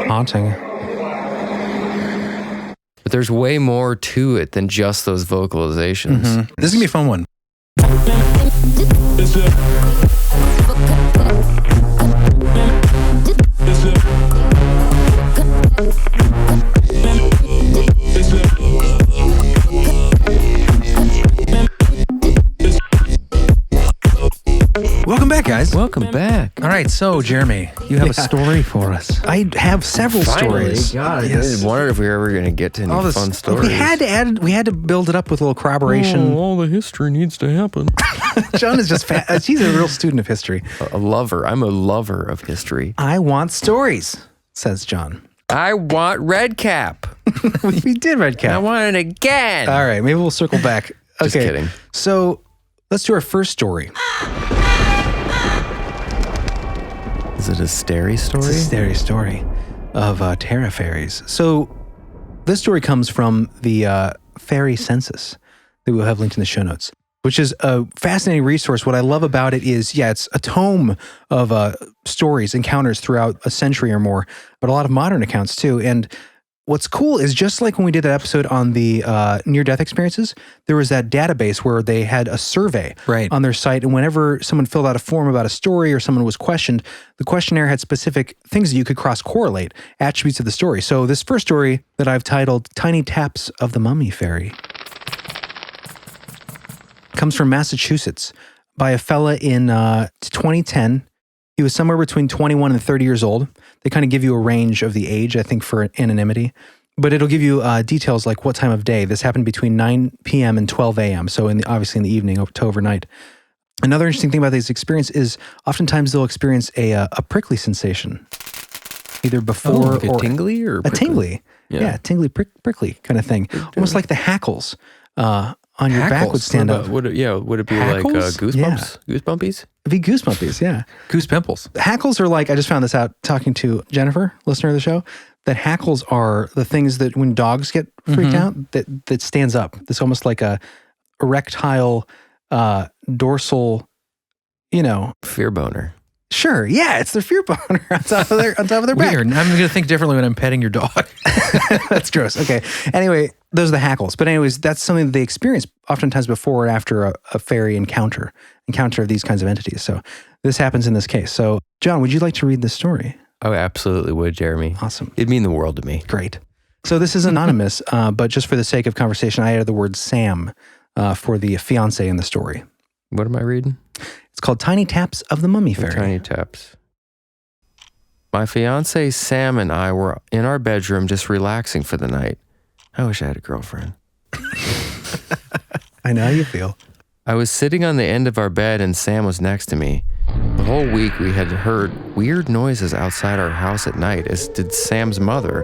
Haunting. But there's way more to it than just those vocalizations. Mm-hmm. This is going to be a fun one. Welcome back, guys. Welcome back. All right, so Jeremy, you have a story for us. I have several stories. God, I wondered if we were ever going to get to any fun stories. We had to build it up with a little corroboration. All the history needs to happen. John is just he's a real student of history. A lover. I'm a lover of history. I want stories, says John. I want Redcap. We did Redcap. I want it again. All right, maybe we'll circle back. Okay. Just kidding. So let's do our first story. Is it a scary story? It's a scary story of terra fairies. So this story comes from the Fairy census that we'll have linked in the show notes, which is a fascinating resource. What I love about it is, it's a tome of stories, encounters throughout a century or more, but a lot of modern accounts too. And what's cool is, just like when we did that episode on the near-death experiences, there was that database where they had a survey on their site, and whenever someone filled out a form about a story or someone was questioned, the questionnaire had specific things that you could cross-correlate, attributes of the story. So this first story that I've titled Tiny Taps of the Mummy Fairy comes from Massachusetts by a fella in 2010. He was somewhere between 21 and 30 years old. They kind of give you a range of the age, I think, for anonymity. But it'll give you details like what time of day. This happened between 9 p.m. and 12 a.m., so obviously in the evening to overnight. Another interesting thing about this experience is oftentimes they'll experience a prickly sensation, either before like or... a tingly or a tingly. Yeah, tingly, prickly kind of thing. Almost like the hackles on your back would stand up. Would it be Hackles? like goosebumps? Yeah. Goosebumpies? It'd be goosebumpies, yeah. Goose pimples. Hackles are like, I just found this out talking to Jennifer, listener of the show, that hackles are the things that when dogs get freaked out, that stands up. It's almost like a erectile dorsal, Fear boner. Sure, yeah, it's their fear boner on top of their back. Weird. I'm going to think differently when I'm petting your dog. That's gross. Okay. Anyway, those are the hackles. But anyways, that's something that they experience oftentimes before or after a fairy encounter of these kinds of entities. So this happens in this case. So John, would you like to read this story? Oh, absolutely would, Jeremy. Awesome. It'd mean the world to me. Great. So this is anonymous, but just for the sake of conversation, I added the word Sam for the fiance in the story. What am I reading? It's called Tiny Taps of the Mummy Fairy. Tiny Taps. My fiance Sam and I were in our bedroom just relaxing for the night. I wish I had a girlfriend. I know how you feel. I was sitting on the end of our bed and Sam was next to me. The whole week we had heard weird noises outside our house at night, as did Sam's mother,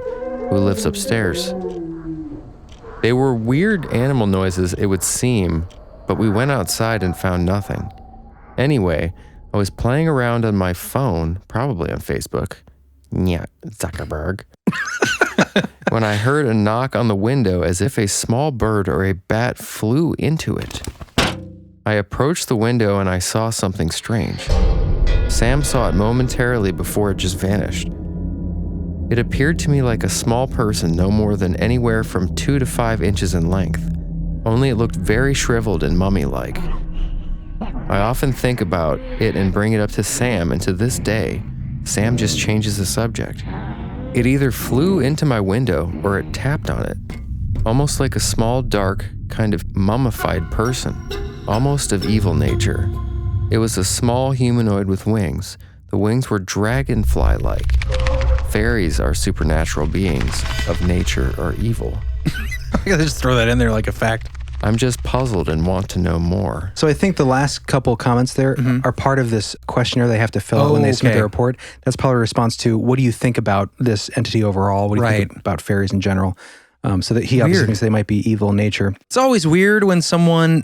who lives upstairs. They were weird animal noises, it would seem, but we went outside and found nothing. Anyway, I was playing around on my phone, probably on Facebook. Yeah, Zuckerberg. When I heard a knock on the window as if a small bird or a bat flew into it. I approached the window and I saw something strange. Sam saw it momentarily before it just vanished. It appeared to me like a small person, no more than anywhere from 2 to 5 inches in length, only it looked very shriveled and mummy-like. I often think about it and bring it up to Sam, and to this day, Sam just changes the subject. It either flew into my window or it tapped on it, almost like a small, dark, kind of mummified person, almost of evil nature. It was a small humanoid with wings. The wings were dragonfly-like. Fairies are supernatural beings of nature or evil. I gotta just throw that in there like a fact. I'm just puzzled and want to know more. So I think the last couple comments there are part of this questionnaire they have to fill out when they submit their report. That's probably a response to, what do you think about this entity overall? What do you think about fairies in general? So that he obviously thinks they might be evil in nature. It's always weird when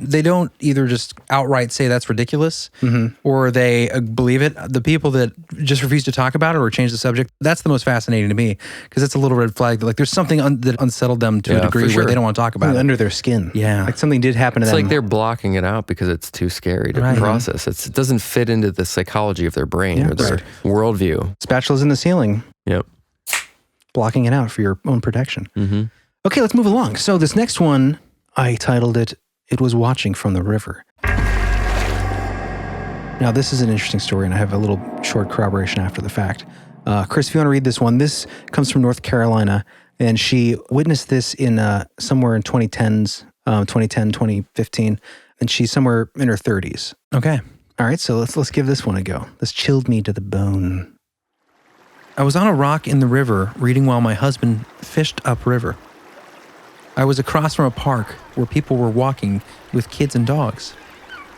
they don't either just outright say that's ridiculous or they believe it. The people that just refuse to talk about it or change the subject, that's the most fascinating to me, because it's a little red flag. Like there's something that unsettled them to a degree where they don't want to talk about it. Under their skin. Yeah. Like something did happen to them. It's like they're blocking it out because it's too scary to process. It doesn't fit into the psychology of their brain or their worldview. Spatulas in the ceiling. Yep. Blocking it out for your own protection. Okay, let's move along. So this next one, I titled it Was Watching from the River. Now, this is an interesting story, and I have a little short corroboration after the fact. Chris, if you want to read this one, this comes from North Carolina, and she witnessed this in somewhere in 2010, 2015, and she's somewhere in her 30s. Okay. All right, so let's give this one a go. This chilled me to the bone. I was on a rock in the river reading while my husband fished upriver. I was across from a park where people were walking with kids and dogs.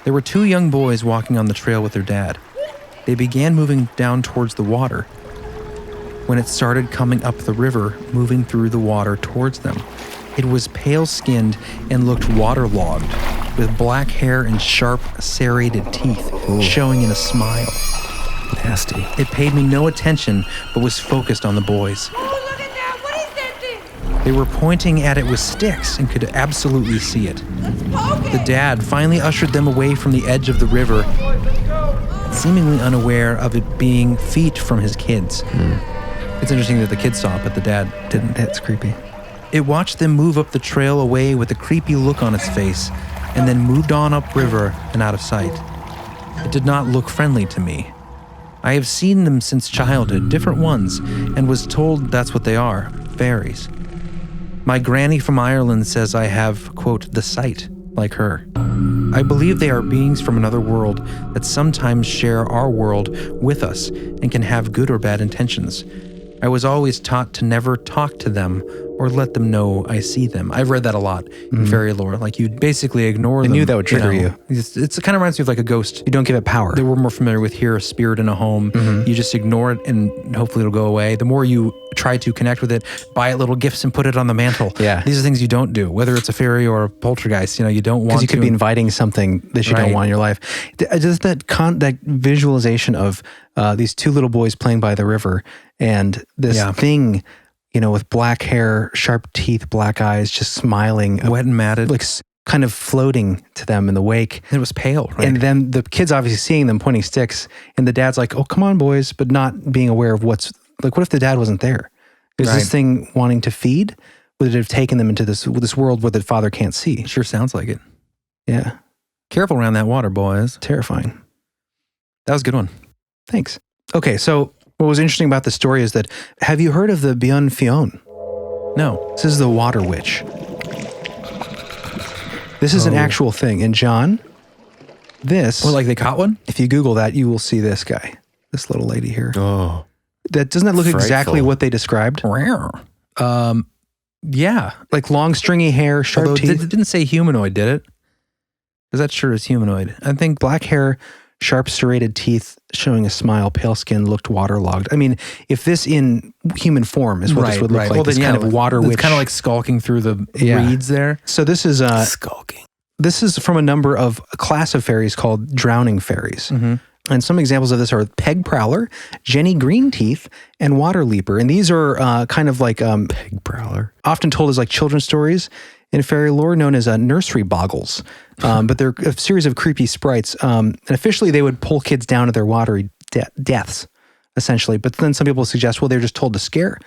There were 2 young boys walking on the trail with their dad. They began moving down towards the water. when it started coming up the river, moving through the water towards them. It was pale-skinned and looked waterlogged, with black hair and sharp, serrated teeth showing in a smile. Nasty. It paid me no attention, but was focused on the boys. Oh, look at that. What is that thing? They were pointing at it with sticks and could absolutely see it. Let's poke it. The dad finally ushered them away from the edge of the river, seemingly unaware of it being feet from his kids. It's interesting that the kids saw it, but the dad didn't. That's creepy. It watched them move up the trail away with a creepy look on its face, and then moved on upriver and out of sight. It did not look friendly to me. I have seen them since childhood, different ones, and was told that's what they are, fairies. My granny from Ireland says I have, quote, the sight, like her. I believe they are beings from another world that sometimes share our world with us and can have good or bad intentions. I was always taught to never talk to them or let them know I see them. I've read that a lot in fairy lore. Like, you basically ignore them. I knew that would trigger you. It kind of reminds me of like a ghost. You don't give it power. That we're more familiar with here, a spirit in a home. You just ignore it and hopefully it'll go away. The more you try to connect with it, buy it little gifts and put it on the mantle. Yeah. These are things you don't do, whether it's a fairy or a poltergeist. You don't want to. Because you could be inviting something that you don't want in your life. Just that visualization of these two little boys playing by the river and this thing, with black hair, sharp teeth, black eyes, just smiling. Wet and matted. Like kind of floating to them in the wake. It was pale, right? And then the kids obviously seeing them pointing sticks, and the dad's like, oh, come on, boys, but not being aware of what's, like, what if the dad wasn't there? Is this thing wanting to feed? Would it have taken them into this world where the father can't see? Sure sounds like it. Yeah. Careful around that water, boys. Terrifying. That was a good one. Thanks. Okay, so what was interesting about the story is that, have you heard of the Bean-Fionn? No. This is the water witch. This is an actual thing. And John, this... Well, like they caught one? If you Google that, you will see this guy. This little lady here. Oh. Doesn't that look Frightful. exactly what they described? Yeah. Like long stringy hair, sharp Although teeth. it didn't say humanoid, did it? Because that sure is humanoid. I think Black hair, sharp serrated teeth, showing a smile, pale skin, looked waterlogged. I mean, if this in human form is what this would look like, Well, this then, kind of water witch. It's kind of like skulking through the reeds there. So this is Skulking. This is from a class of fairies called drowning fairies. And some examples of this are Peg Prowler, Jenny Greenteeth, and Water Leaper. And these are kind of like Peg Prowler. often told as like children's stories in fairy lore, known as nursery boggles. But they're a series of creepy sprites. And officially, they would pull kids down to their watery deaths, essentially. But then some people suggest, well, they're just told to scare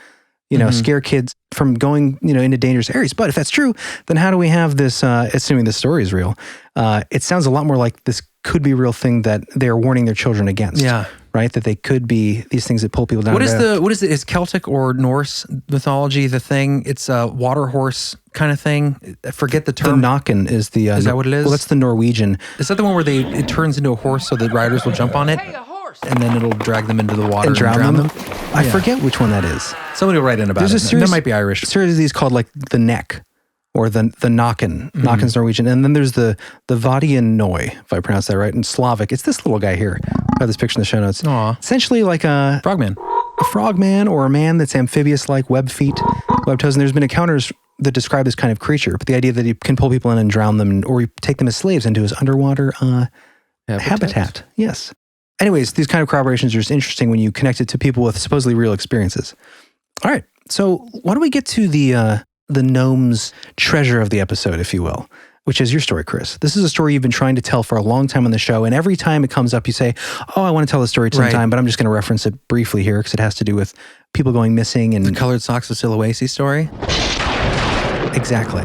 kids from going, into dangerous areas. But if that's true, then how do we have this, assuming the story is real, it sounds a lot more like this could be a real thing that they're warning their children against. Yeah. Right? That they could be these things that pull people down. Is Celtic or Norse mythology the thing? It's a water horse kind of thing. I forget the term. The Naken is the... is that what it is? Well, that's the Norwegian. Is that the one where it turns into a horse so the riders will jump on it? And then it'll drag them into the water and drown them? I Yeah. forget which one that is. Somebody will write in about There's it. a series, That might be Irish. series of these called like the Neck or the Naken. Naken's Norwegian. And then there's the Vadian Noi, if I pronounce that right, in Slavic. It's this little guy here. I have this picture in the show notes. Aw. Essentially like a Frogman. frogman or a man that's amphibious-like, web feet, web toes. And there's been encounters that describe this kind of creature. But the idea that he can pull people in and drown them or take them as slaves into his underwater habitat. Yes. Anyways, these kind of corroborations are just interesting when you connect it to people with supposedly real experiences. All right. So why don't we get to the gnome's treasure of the episode, if you will, which is your story, Chris. This is a story you've been trying to tell for a long time on the show. And every time it comes up, you say, oh, I want to tell the story sometime, but I'm just going to reference it briefly here because it has to do with people going missing. And The Colored Socks of Sulawesi story? Exactly.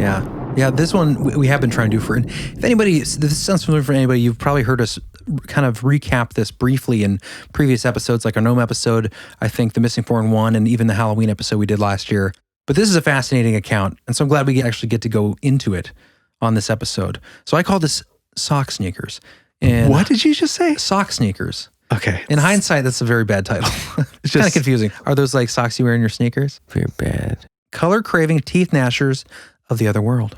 Yeah. Yeah, this one we have been trying to do for, if anybody, this sounds familiar for anybody, you've probably heard us kind of recap this briefly in previous episodes, like our Gnome episode, I think the Missing 4-in-1, and even the Halloween episode we did last year. But this is a fascinating account, and so I'm glad we actually get to go into it on this episode. So I call this Sock Sneakers. And What did you just say? Sock Sneakers. Okay. In hindsight, that's a very bad title. It's kind of confusing. Are those like socks you wear in your sneakers? Very bad. Color-craving teeth gnashers of the other world.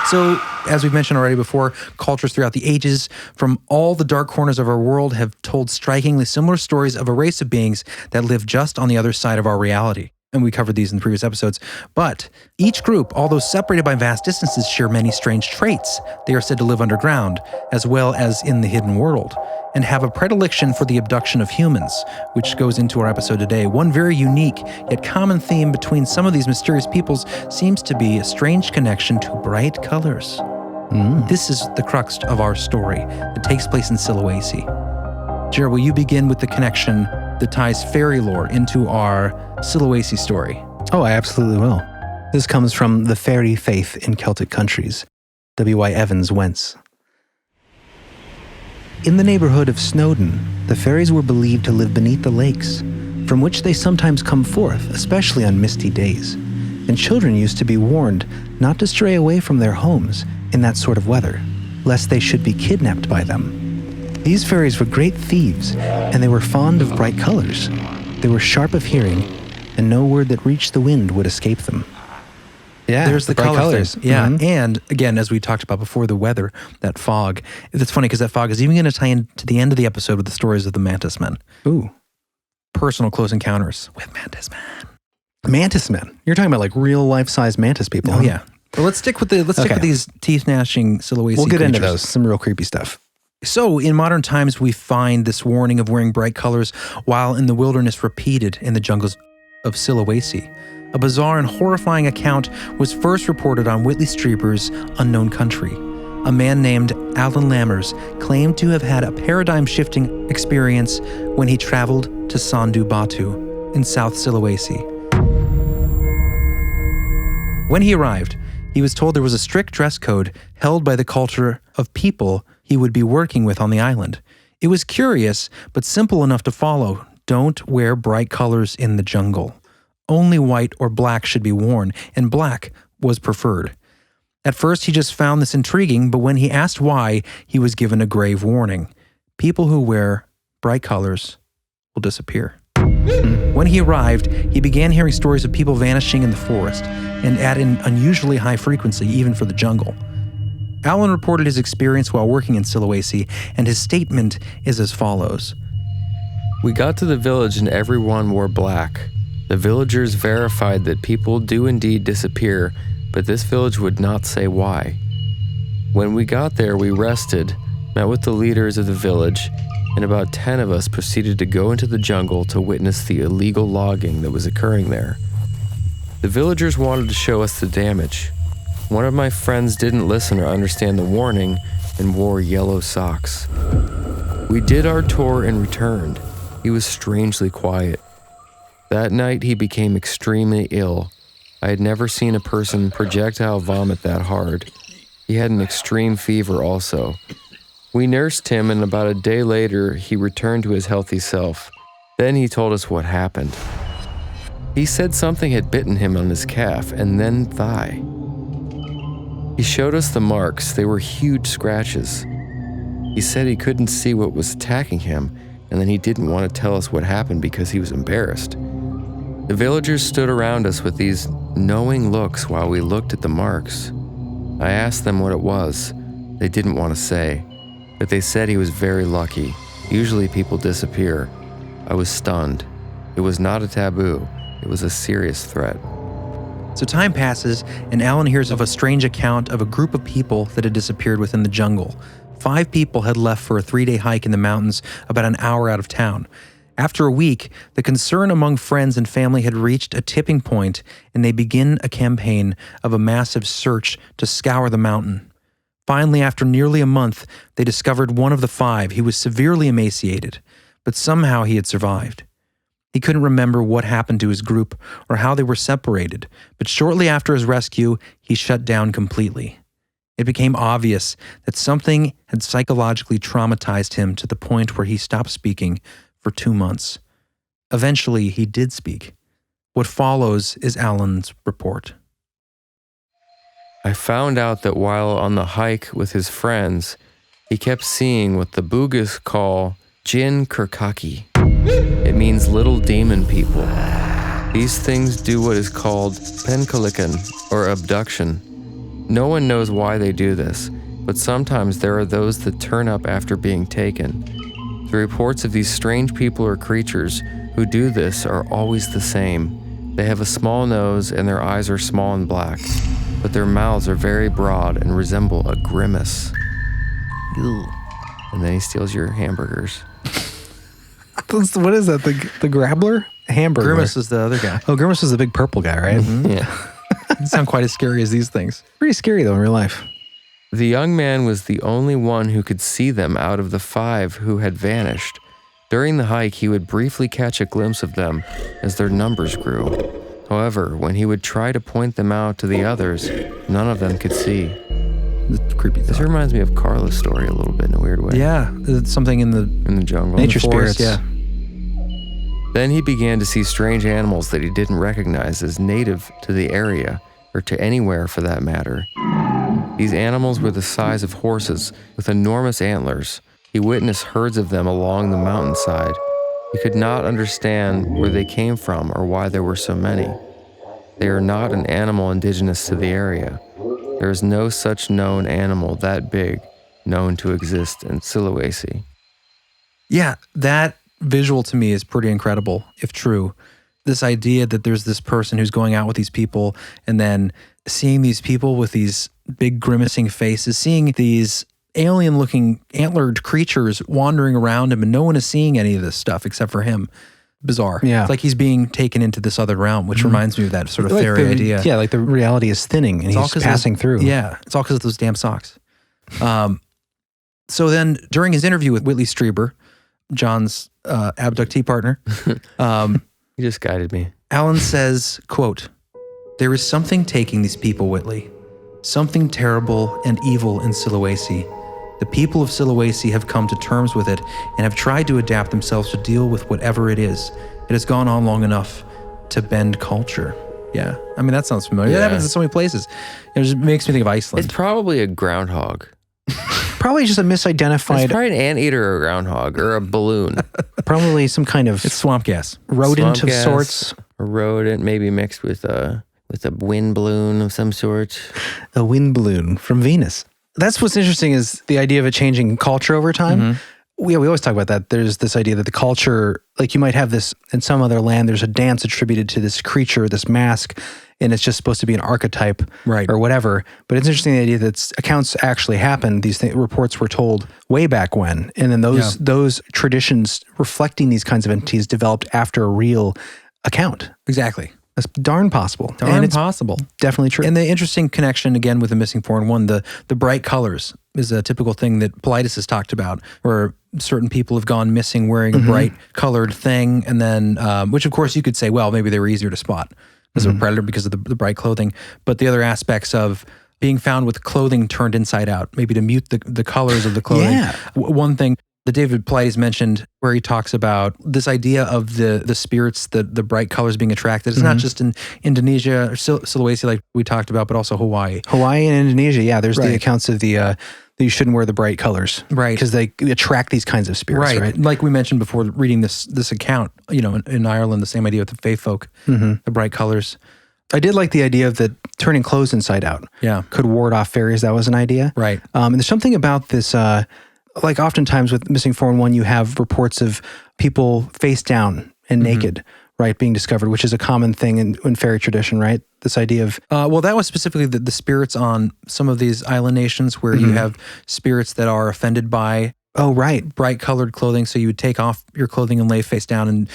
So As we've mentioned already before, cultures throughout the ages from all the dark corners of our world have told strikingly similar stories of a race of beings that live just on the other side of our reality. And we covered these in the previous episodes. But each group, although separated by vast distances, share many strange traits. They are said to live underground, as well as in the hidden world, and have a predilection for the abduction of humans, which goes into our episode today. One very unique yet common theme between some of these mysterious peoples seems to be a strange connection to bright colors. This is the crux of our story that takes place in Sulawesi. Jared, will you begin with the connection that ties fairy lore into our Sulawesi story? Oh, I absolutely will. This comes from the Faerie faith in Celtic countries. W.Y. Evans Wentz. In the neighborhood of Snowdon, the fairies were believed to live beneath the lakes, from which they sometimes come forth, especially on misty days. And children used to be warned not to stray away from their homes in that sort of weather, lest they should be kidnapped by them. These fairies were great thieves, and they were fond of bright colors. They were sharp of hearing, and no word that reached the wind would escape them. Yeah, there's the bright colors. Yeah, and again, as we talked about before, the weather, that fog. It's funny because that fog is even going to tie into the end of the episode with the stories of the Mantis Men. Ooh. Personal close encounters with Mantis Men. Mantis Men? You're talking about like real life-size mantis people. Oh, yeah. Well, let's stick with these teeth-gnashing Sulawesi We'll get into creatures. those. Some real creepy stuff. So, in modern times, we find this warning of wearing bright colors while in the wilderness repeated in the jungles of Sulawesi. A bizarre and horrifying account was first reported on Whitley Strieber's Unknown Country. A man named Alan Lammers claimed to have had a paradigm-shifting experience when he traveled to Sandu Batu in South Sulawesi. When he arrived, he was told there was a strict dress code held by the culture of people he would be working with on the island. It was curious, but simple enough to follow. Don't wear bright colors in the jungle. Only white or black should be worn, and black was preferred. At first, he just found this intriguing, but when he asked why, he was given a grave warning. People who wear bright colors will disappear. When he arrived, he began hearing stories of people vanishing in the forest, and at an unusually high frequency, even for the jungle. Alan reported his experience while working in Sulawesi, and his statement is as follows. We got to the village and everyone wore black. The villagers verified that people do indeed disappear, but this village would not say why. When we got there, we rested, met with the leaders of the village, and about 10 of us proceeded to go into the jungle to witness the illegal logging that was occurring there. The villagers wanted to show us the damage. One of my friends didn't listen or understand the warning and wore yellow socks. We did our tour and returned. He was strangely quiet. That night, he became extremely ill. I had never seen a person projectile vomit that hard. He had an extreme fever also. We nursed him, and about a day later, he returned to his healthy self. Then he told us what happened. He said something had bitten him on his calf and then thigh. He showed us the marks. They were huge scratches. He said he couldn't see what was attacking him, and then he didn't want to tell us what happened because he was embarrassed. The villagers stood around us with these knowing looks while we looked at the marks. I asked them what it was. They didn't want to say, but they said he was very lucky. Usually people disappear. I was stunned. It was not a taboo. It was a serious threat. So time passes, and Alan hears of a strange account of a group of people that had disappeared within the jungle. 5 people had left for a 3-day hike in the mountains about an hour out of town. After a week, the concern among friends and family had reached a tipping point, and they begin a campaign of a massive search to scour the mountain. Finally, after nearly a month, they discovered one of the 5. He was severely emaciated, but somehow he had survived. He couldn't remember what happened to his group or how they were separated, but shortly after his rescue, he shut down completely. It became obvious that something had psychologically traumatized him to the point where he stopped speaking for 2 months. Eventually, he did speak. What follows is Alan's report. I found out that while on the hike with his friends, he kept seeing what the Bugis call Jin Kirkaki. It means little demon people. These things do what is called penkalikan, or abduction. No one knows why they do this, but sometimes there are those that turn up after being taken. The reports of these strange people or creatures who do this are always the same. They have a small nose and their eyes are small and black, but their mouths are very broad and resemble a grimace. Ew. And then he steals your hamburgers. What is that? The Grabbler? Hamburger. Grimace is the other guy. Oh, Grimace is the big purple guy, right? Mm-hmm. Yeah. They sound quite as scary as these things. Pretty scary though in real life. The young man was the only one who could see them out of the 5 who had vanished. During the hike, he would briefly catch a glimpse of them as their numbers grew. However, when he would try to point them out to the others, none of them could see. It's creepy. This reminds me of Carla's story a little bit in a weird way. Yeah, it's something in the jungle. Nature forest, spirits. yeah. Then he began to see strange animals that he didn't recognize as native to the area, or to anywhere for that matter. These animals were the size of horses, with enormous antlers. He witnessed herds of them along the mountainside. He could not understand where they came from or why there were so many. They are not an animal indigenous to the area. There is no such known animal that big known to exist in Sulawesi. Yeah, that visual to me is pretty incredible, if true. This idea that there's this person who's going out with these people and then seeing these people with these big grimacing faces, seeing these alien-looking antlered creatures wandering around him and no one is seeing any of this stuff except for him. Bizarre. Yeah. It's like he's being taken into this other realm, which reminds me of that sort of Like Faerie the- idea. Yeah, like the reality is thinning and It's all he's 'cause passing through. Yeah, it's all because of those damn socks. So then during his interview with Whitley Strieber, John's abductee partner, He just guided me. Alan says, quote, "There is something taking these people, Whitley. Something terrible and evil in Sulawesi. The people of Sulawesi have come to terms with it and have tried to adapt themselves to deal with whatever it is. It has gone on long enough to bend culture." Yeah, I mean, that sounds familiar. Yeah. That happens in so many places. It just makes me think of Iceland. It's probably a groundhog. Probably just a It's misidentified, probably an anteater or a groundhog or a balloon. probably some kind of It's swamp gas. rodent Swamp of gas, sorts. A rodent, maybe mixed with a wind balloon of some sort. A wind balloon from Venus. That's what's interesting is the idea of a changing culture over time. We always talk about that. There's this idea that the culture, like you might have this in some other land, there's a dance attributed to this creature, this mask, and it's just supposed to be an archetype Right. or whatever. But it's interesting the idea that accounts actually happened. These reports were told way back when. And then those traditions reflecting these kinds of entities developed after a real account. Exactly. That's darn possible. Darn and it's possible. definitely true. And the interesting connection, again, with the Missing 4 and 1, the bright colors is a typical thing that Paulides has talked about, where certain people have gone missing wearing a bright colored thing. And then, which of course you could say, well, maybe they were easier to spot as a predator because of the bright clothing. But the other aspects of being found with clothing turned inside out, maybe to mute the colors of the clothing. Yeah. One thing that David Paulides mentioned where he talks about this idea of the spirits, the bright colors being attracted. It's not just in Indonesia or Sulawesi like we talked about, but also Hawaii. Hawaii and Indonesia, yeah, there's the Right. accounts of that you shouldn't wear the bright colors. Right. Because they attract these kinds of spirits, right? Like we mentioned before reading this account, in Ireland, the same idea with the fae folk, the bright colors. I did like the idea of that turning clothes inside out Yeah. could ward off fairies. That was an idea. Right. And there's something about this, like oftentimes with Missing 4 and 1, you have reports of people face down and naked, right, being discovered, which is a common thing in fairy tradition, right? This idea of, Well, that was specifically the spirits on some of these island nations where you have spirits that are offended by oh, right. bright colored clothing. So you would take off your clothing and lay face down, and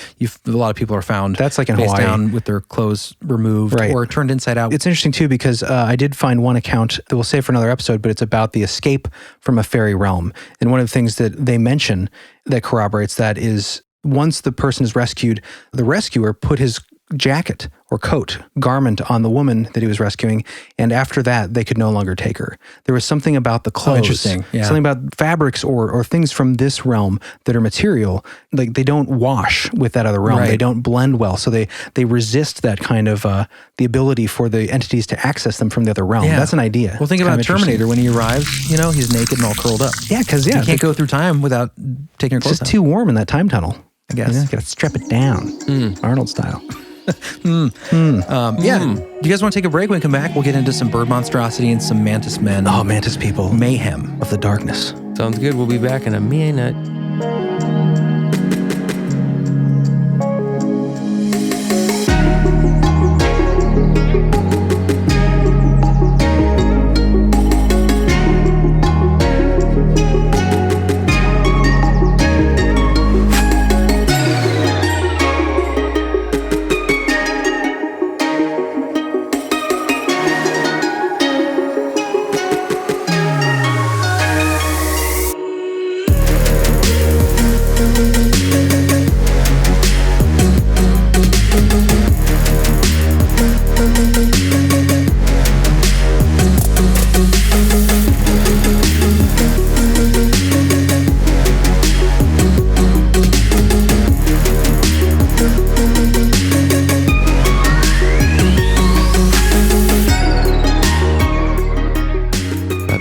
a lot of people are found That's like in face Hawaii. down with their clothes removed Right. or turned inside out. It's interesting too because I did find one account that we'll save for another episode, but it's about the escape from a fairy realm. And one of the things that they mention that corroborates that is once the person is rescued, the rescuer put his jacket or coat, garment on the woman that he was rescuing, and after that, they could no longer take her. There was something about the clothes, interesting. Yeah. something about fabrics or things from this realm that are material, like they don't wash with that other realm. Right. They don't blend well, so they resist that kind of the ability for the entities to access them from the other realm. Yeah. That's an idea. Well, think It's about kind of Terminator when he arrives, he's naked and all curled up. Yeah, because You can't go through time without taking your it's clothes just off. too warm in that time tunnel. I guess. You gotta strap it down, Arnold style. Yeah. Do you guys want to take a break? When we come back, we'll get into some bird monstrosity and some Mantis Men. Oh, Mantis people. Mayhem. Of the darkness. Sounds good. We'll be back in a minute.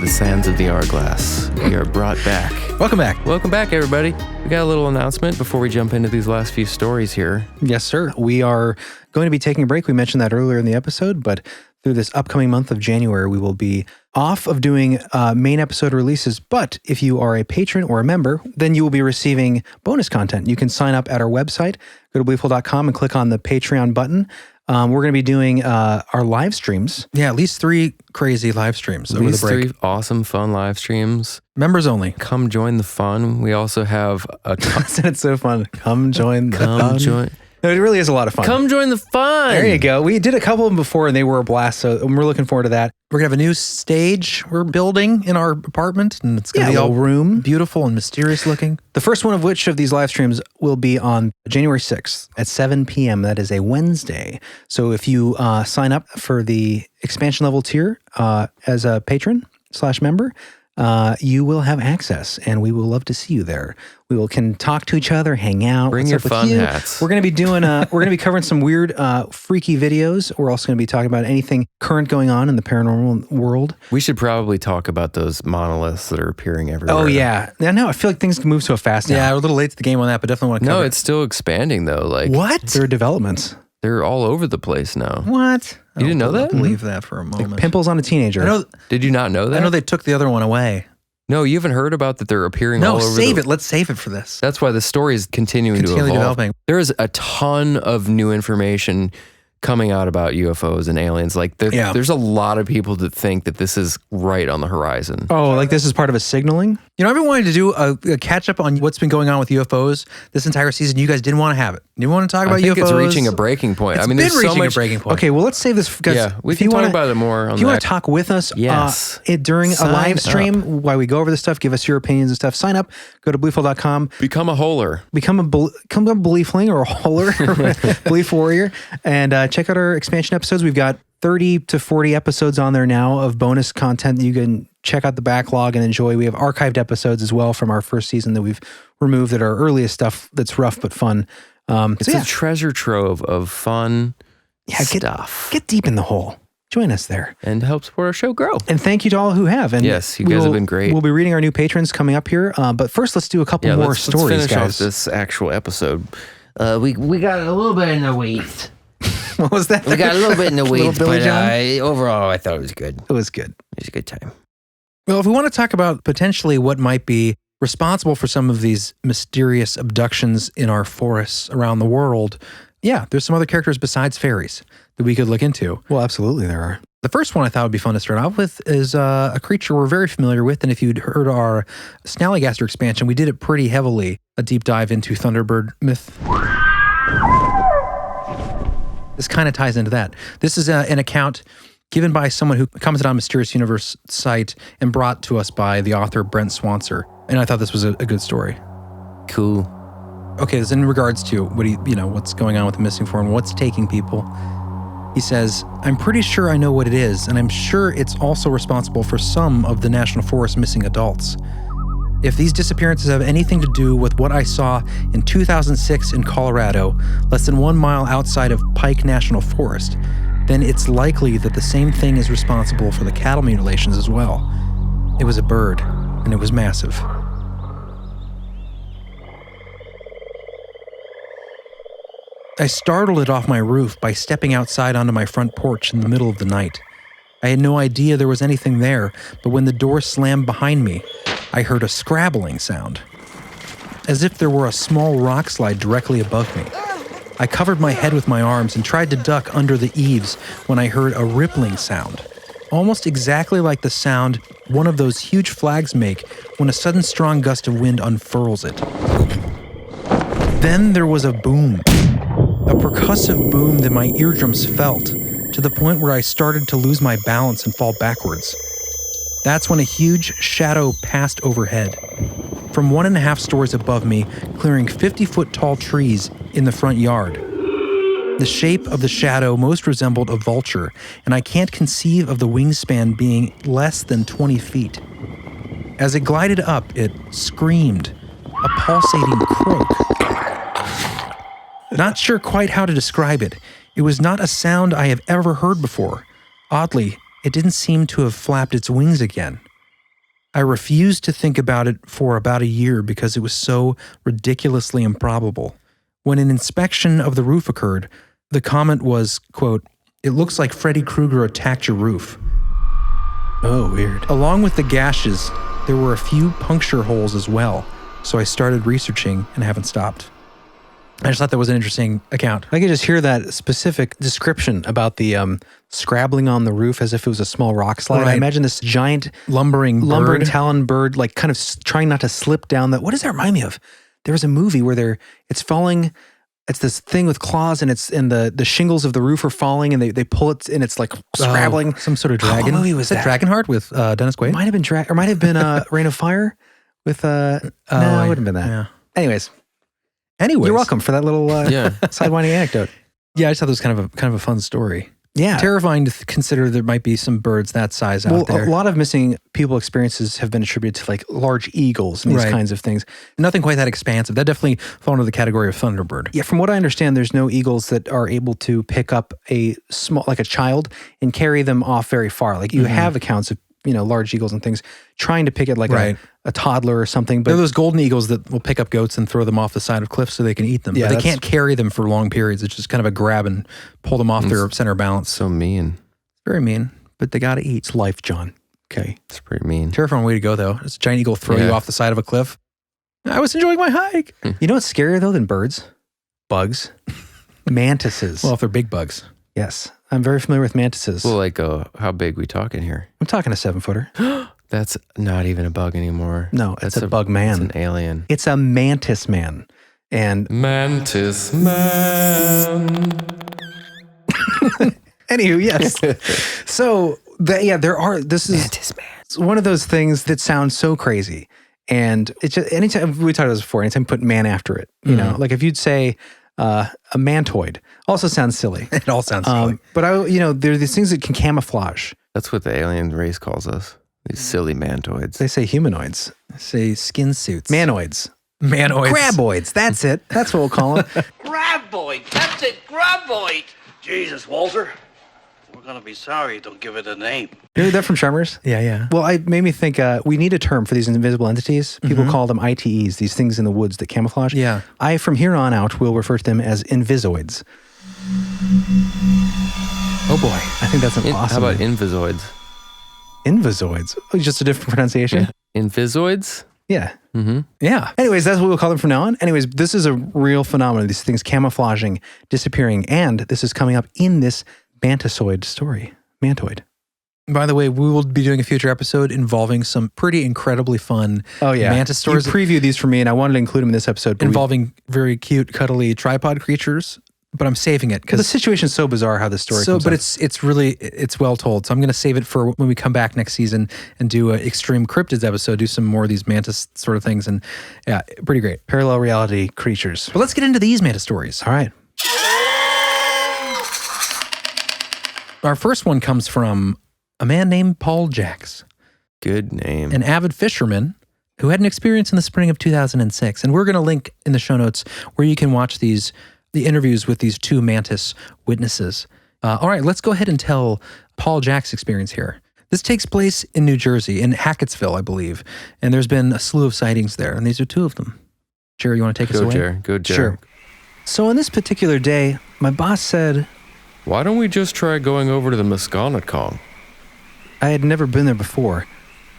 Sands of the Hourglass. We are brought back. Welcome back. Welcome back, everybody. We got a little announcement before we jump into these last few stories here. Yes, sir. We are going to be taking a break. We mentioned that earlier in the episode, but through this upcoming month of January, we will be off of doing main episode releases. But if you are a patron or a member, then you will be receiving bonus content. You can sign up at our website, go to beliefful.com and click on the Patreon button. We're going to be doing our live streams. Yeah, at least 3 crazy live streams over the break. 3 awesome, fun live streams. Members only. Come join the fun. We also have a... It's so fun. Come join the Come fun. join... No, it really is a lot of fun. Come join the fun. There you go. We did a couple of them before and they were a blast, so we're looking forward to that. We're going to have a new stage we're building in our apartment, and it's going to be all room. beautiful and mysterious looking. The first one of which of these live streams will be on January 6th at 7 p.m. That is a Wednesday. So if you sign up for the expansion level tier as a patron/member, you will have access, and we will love to see you there. We can talk to each other, hang out. Bring your fun hats. We're going to be doing. We're going to be covering some weird, freaky videos. We're also going to be talking about anything current going on in the paranormal world. We should probably talk about those monoliths that are appearing everywhere. Oh yeah, no, I feel like things can move so fast now. Yeah, we're a little late to the game on that, but definitely want to cover No, it. it's still expanding though. Like What? There are developments. They're all over the place now. What? You didn't know that? Believe that for a moment. Pimples on a teenager. I know. Did you not know that? I know they took the other one away. No, you haven't heard about that they're appearing No, all over save it. Let's save it for this. That's why the story is continuing to Continually evolve. developing. There is a ton of new information coming out about UFOs and aliens. Like there's a lot of people that think that this is right on the horizon. Oh, like this is part of a signaling? You know, I've been wanting to do a catch up on what's been going on with UFOs this entire season. You guys didn't want to have it. You didn't want to talk about I think UFOs. it's reaching a breaking point. It's I mean, been there's so reaching much a breaking point. Okay, well, let's save this. Because Yeah, we if can you talk wanna- about it more on If you want that. to talk with us Yes. during a Sign live stream up. while we go over this stuff, give us your opinions and stuff, sign up, go to beliefful.com, Become a holer. become a beliefling or a holer, belief warrior, and check out our expansion episodes. We've got 30 to 40 episodes on there now of bonus content that you can check out the backlog and enjoy. We have archived episodes as well from our first season that we've removed that are earliest stuff that's rough but fun. It's a treasure trove of fun stuff. Get deep in the hole. Join us there. And help support our show grow. And thank you to all who have. And Yes, you guys have been great. We'll be reading our new patrons coming up here. But first, let's do a couple more stories, let's finish guys. off this actual episode. We got a little bit in the weeds. What was that? We got a little bit in the Little weeds, Billy but John? overall, I thought it was good. It was good. It was a good time. Well, if we want to talk about potentially what might be responsible for some of these mysterious abductions in our forests around the world, yeah, there's some other characters besides fairies that we could look into. Well, absolutely there are. The first one I thought would be fun to start off with is a creature we're very familiar with. And if you'd heard our Snallygaster expansion, we did it pretty heavily, a deep dive into Thunderbird myth. This kind of ties into that. This is an account given by someone who commented on Mysterious Universe site and brought to us by the author Brent Swanser. And I thought this was a good story. Cool. Okay, this is in regards to what's going on with the missing form, what's taking people. He says, I'm pretty sure I know what it is, and I'm sure it's also responsible for some of the National Forest missing adults. If these disappearances have anything to do with what I saw in 2006 in Colorado, less than 1 mile outside of Pike National Forest, then it's likely that the same thing is responsible for the cattle mutilations as well. It was a bird, and it was massive. I startled it off my roof by stepping outside onto my front porch in the middle of the night. I had no idea there was anything there, but when the door slammed behind me, I heard a scrabbling sound, as if there were a small rock slide directly above me. I covered my head with my arms and tried to duck under the eaves when I heard a rippling sound, almost exactly like the sound one of those huge flags make when a sudden strong gust of wind unfurls it. Then there was a boom, a percussive boom that my eardrums felt, to the point where I started to lose my balance and fall backwards. That's when a huge shadow passed overhead, from 1.5 stories above me, clearing 50-foot tall trees in the front yard. The shape of the shadow most resembled a vulture, and I can't conceive of the wingspan being less than 20 feet. As it glided up, it screamed, a pulsating croak. Not sure quite how to describe it. It was not a sound I have ever heard before. Oddly, it didn't seem to have flapped its wings again. I refused to think about it for about a year because it was so ridiculously improbable. When an inspection of the roof occurred, the comment was, quote, "It looks like Freddy Krueger attacked your roof." Oh, weird. Along with the gashes, there were a few puncture holes as well, so I started researching and haven't stopped. I just thought that was an interesting account. I could just hear that specific description about the scrabbling on the roof as if it was a small rock slide. Right. I imagine this giant Lumbering bird. talon bird, like kind of trying not to slip down that. What does that remind me of? There was a movie where it's falling. It's this thing with claws, and the shingles of the roof are falling, and they pull it, and it's like scrabbling. Some sort of dragon. What movie was that? Dragonheart with Dennis Quaid? Might have been or might have been Rain of Fire with no, it wouldn't have been that. Yeah. Anyways, Anyways, you're welcome for that little sidewinding anecdote. Yeah, I just thought it was kind of a fun story. Yeah. Terrifying to consider there might be some birds that size out there. A lot of missing people experiences have been attributed to like large eagles and these kinds of things. Nothing quite that expansive. That definitely fall into the category of Thunderbird. Yeah, from what I understand, there's no eagles that are able to pick up a child and carry them off very far. Like you have accounts of, large eagles and things trying to pick it like a toddler or something. But there are those golden eagles that will pick up goats and throw them off the side of cliffs so they can eat them. Yeah, but they can't carry them for long periods. It's just kind of a grab and pull them off their center of balance. So mean. Very mean, but they got to eat. It's life, John. Okay. It's pretty mean. Terrifying way to go, though. It's a giant eagle throw you off the side of a cliff. I was enjoying my hike. You know what's scarier, though, than birds? Bugs. Mantises. Well, if they're big bugs. Yes. I'm very familiar with mantises. Well, like, how big we talking here? I'm talking a 7-footer. That's not even a bug anymore. No, it's a bug man. It's an alien. It's a Mantis Man. And Mantis Man. Anywho, yes. So, this is Mantis Man. It's one of those things that sounds so crazy. And it's just, anytime, we talked about this before, anytime you put man after it, like if you'd say a mantoid, also sounds silly. It all sounds silly. But there are these things that can camouflage. That's what the alien race calls us. These silly mantoids. They say humanoids. They say skin suits. Manoids. Manoids. Graboids. That's it. That's what we'll call them. Graboid. That's it. Graboid. Jesus, Walter. We're going to be sorry you don't give it a name. You know that from Tremors? Yeah. Well, it made me think we need a term for these invisible entities. People call them ITEs, these things in the woods that camouflage. Yeah. I, from here on out, will refer to them as invisoids. Oh boy. I think that's an awesome How about name. invisoids? Invisoids? Oh, just a different pronunciation? Invisoids? Yeah. Mm-hmm. Yeah. Anyways, that's what we'll call them from now on. Anyways, this is a real phenomenon. These things camouflaging, disappearing, and this is coming up in this mantisoid story. Mantoid. By the way, we will be doing a future episode involving some pretty incredibly fun mantis stories. You previewed these for me, and I wanted to include them in this episode. Involving very cute, cuddly tripod creatures. But I'm saving it because the situation's so bizarre how this story comes but up. it's well told. So I'm going to save it for when we come back next season and do an extreme cryptids episode, do some more of these mantis sort of things. And yeah, pretty great. Parallel reality creatures. But let's get into these mantis stories. All right. Our first one comes from a man named Paul Jacks. Good name. An avid fisherman who had an experience in the spring of 2006. And we're going to link in the show notes where you can watch the interviews with these two mantis witnesses. All right, let's go ahead and tell Paul Jacks' experience here. This takes place in New Jersey, in Hackettsville, I believe. And there's been a slew of sightings there, and these are two of them. Jerry, you want to take us away? Go, Jerry. Sure. So on this particular day, my boss said, Why don't we just try going over to the Musconetcong? I had never been there before.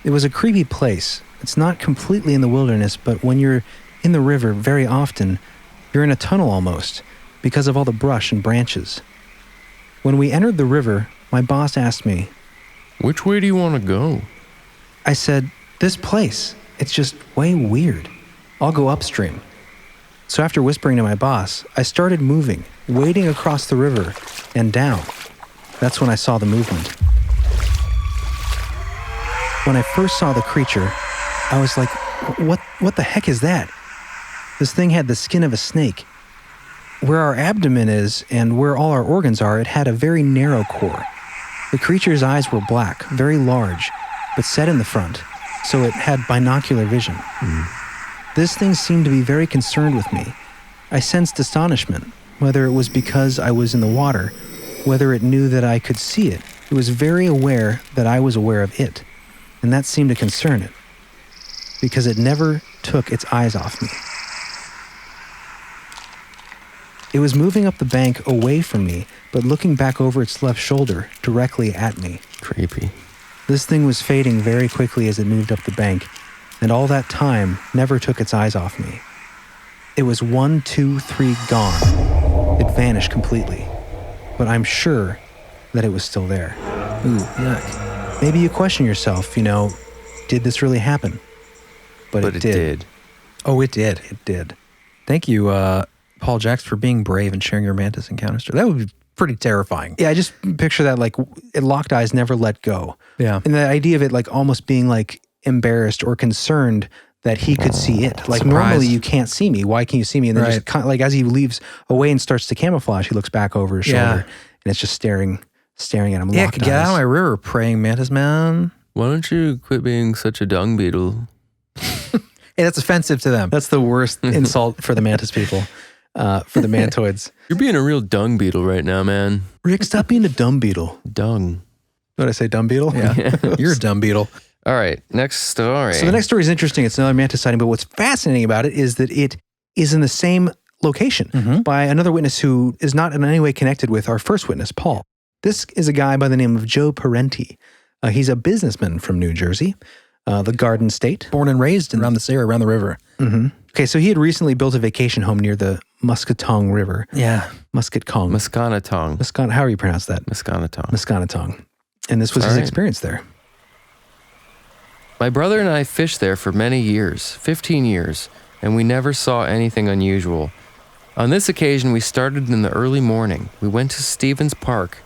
It was a creepy place. It's not completely in the wilderness, but when you're in the river very often, you're in a tunnel almost, because of all the brush and branches. When we entered the river, my boss asked me, Which way do you want to go? I said, this place, it's just way weird. I'll go upstream. So after whispering to my boss, I started moving, wading across the river and down. That's when I saw the movement. When I first saw the creature, I was like, what the heck is that? This thing had the skin of a snake. Where our abdomen is and where all our organs are, it had a very narrow core. The creature's eyes were black, very large, but set in the front, so it had binocular vision. This thing seemed to be very concerned with me. I sensed astonishment, whether it was because I was in the water, whether it knew that I could see it. It was very aware that I was aware of it, and that seemed to concern it, because it never took its eyes off me. It was moving up the bank away from me, but looking back over its left shoulder, directly at me. Creepy. This thing was fading very quickly as it moved up the bank, and all that time never took its eyes off me. It was 1, 2, 3 gone. It vanished completely, but I'm sure that it was still there. Ooh, yuck. Maybe you question yourself, did this really happen? But it did. Oh, it did. It did. Thank you, Paul Jacks, for being brave and sharing your mantis encounter story. That would be pretty terrifying. Yeah, I just picture that it locked eyes, never let go. Yeah. And the idea of it almost being embarrassed or concerned that he could see it. Normally you can't see me. Why can't you see me? And then just as he leaves away and starts to camouflage, he looks back over his shoulder and it's just staring at him. Yeah, get out of my river, praying mantis man. Why don't you quit being such a dung beetle? Hey, that's offensive to them. That's the worst insult for the mantis people, for the mantoids. You're being a real dung beetle right now, man. Rick, stop being a dumb beetle. Dung. What did I say, dumb beetle? Yeah, you're a dumb beetle. All right, next story. So the next story is interesting. It's another mantis sighting, but what's fascinating about it is that it is in the same location by another witness who is not in any way connected with our first witness, Paul. This is a guy by the name of Joe Parenti. He's a businessman from New Jersey, the Garden State. Born and raised around this area, around the river. Mm-hmm. Okay, so he had recently built a vacation home near the Musconetong River. Yeah. Musconetong. Musconetong. How do you pronounce that? Musconetong. Musconetong. And this was his experience there. My brother and I fished there for many years, 15 years, and we never saw anything unusual. On this occasion, we started in the early morning. We went to Stevens Park,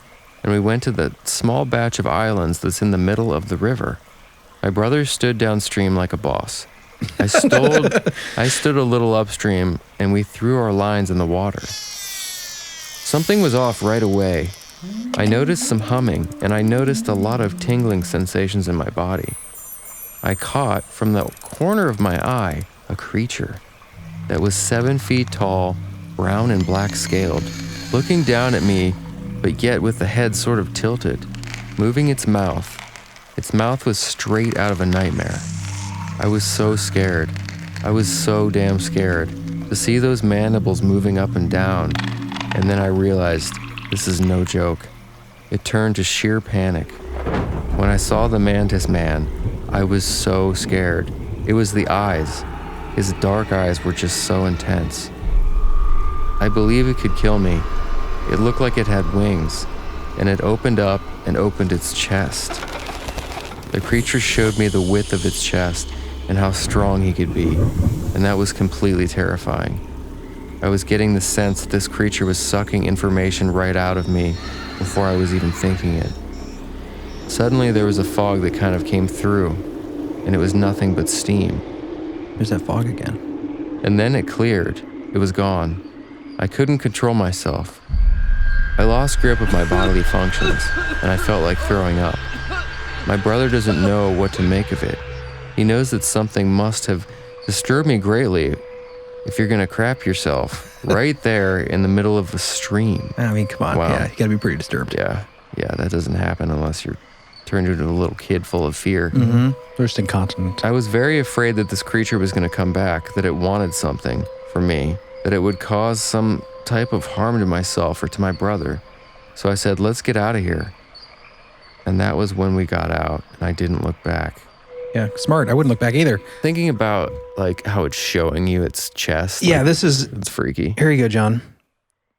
and we went to the small batch of islands that's in the middle of the river. My brother stood downstream like a boss. I stood a little upstream, and we threw our lines in the water. Something was off right away. I noticed some humming, and I noticed a lot of tingling sensations in my body. I caught, from the corner of my eye, a creature that was 7 feet tall, brown and black scaled, looking down at me, but yet with the head sort of tilted, moving its mouth. Its mouth was straight out of a nightmare. I was so scared. I was so damn scared to see those mandibles moving up and down, and then I realized this is no joke. It turned to sheer panic. When I saw the Mantis Man, I was so scared. It was the eyes. His dark eyes were just so intense. I believe it could kill me. It looked like it had wings, and it opened up and opened its chest. The creature showed me the width of its chest and how strong he could be, and that was completely terrifying. I was getting the sense that this creature was sucking information right out of me before I was even thinking it. Suddenly there was a fog that kind of came through, and it was nothing but steam. There's that fog again. And then it cleared. It was gone. I couldn't control myself. I lost grip of my bodily functions, and I felt like throwing up. My brother doesn't know what to make of it. He knows that something must have disturbed me greatly if you're gonna crap yourself right there in the middle of the stream. I mean, come on. Wow. Yeah, you gotta be pretty disturbed. Yeah, that doesn't happen unless you're turned into a little kid full of fear. Mm-hmm. First incontinent. I was very afraid that this creature was gonna come back, that it wanted something from me. that it would cause some type of harm to myself or to my brother. So I said, let's get out of here. And that was when we got out, and I didn't look back. Yeah, smart. I wouldn't look back either. Thinking about like how it's showing you its chest. Yeah, like, it's freaky. Here you go, John.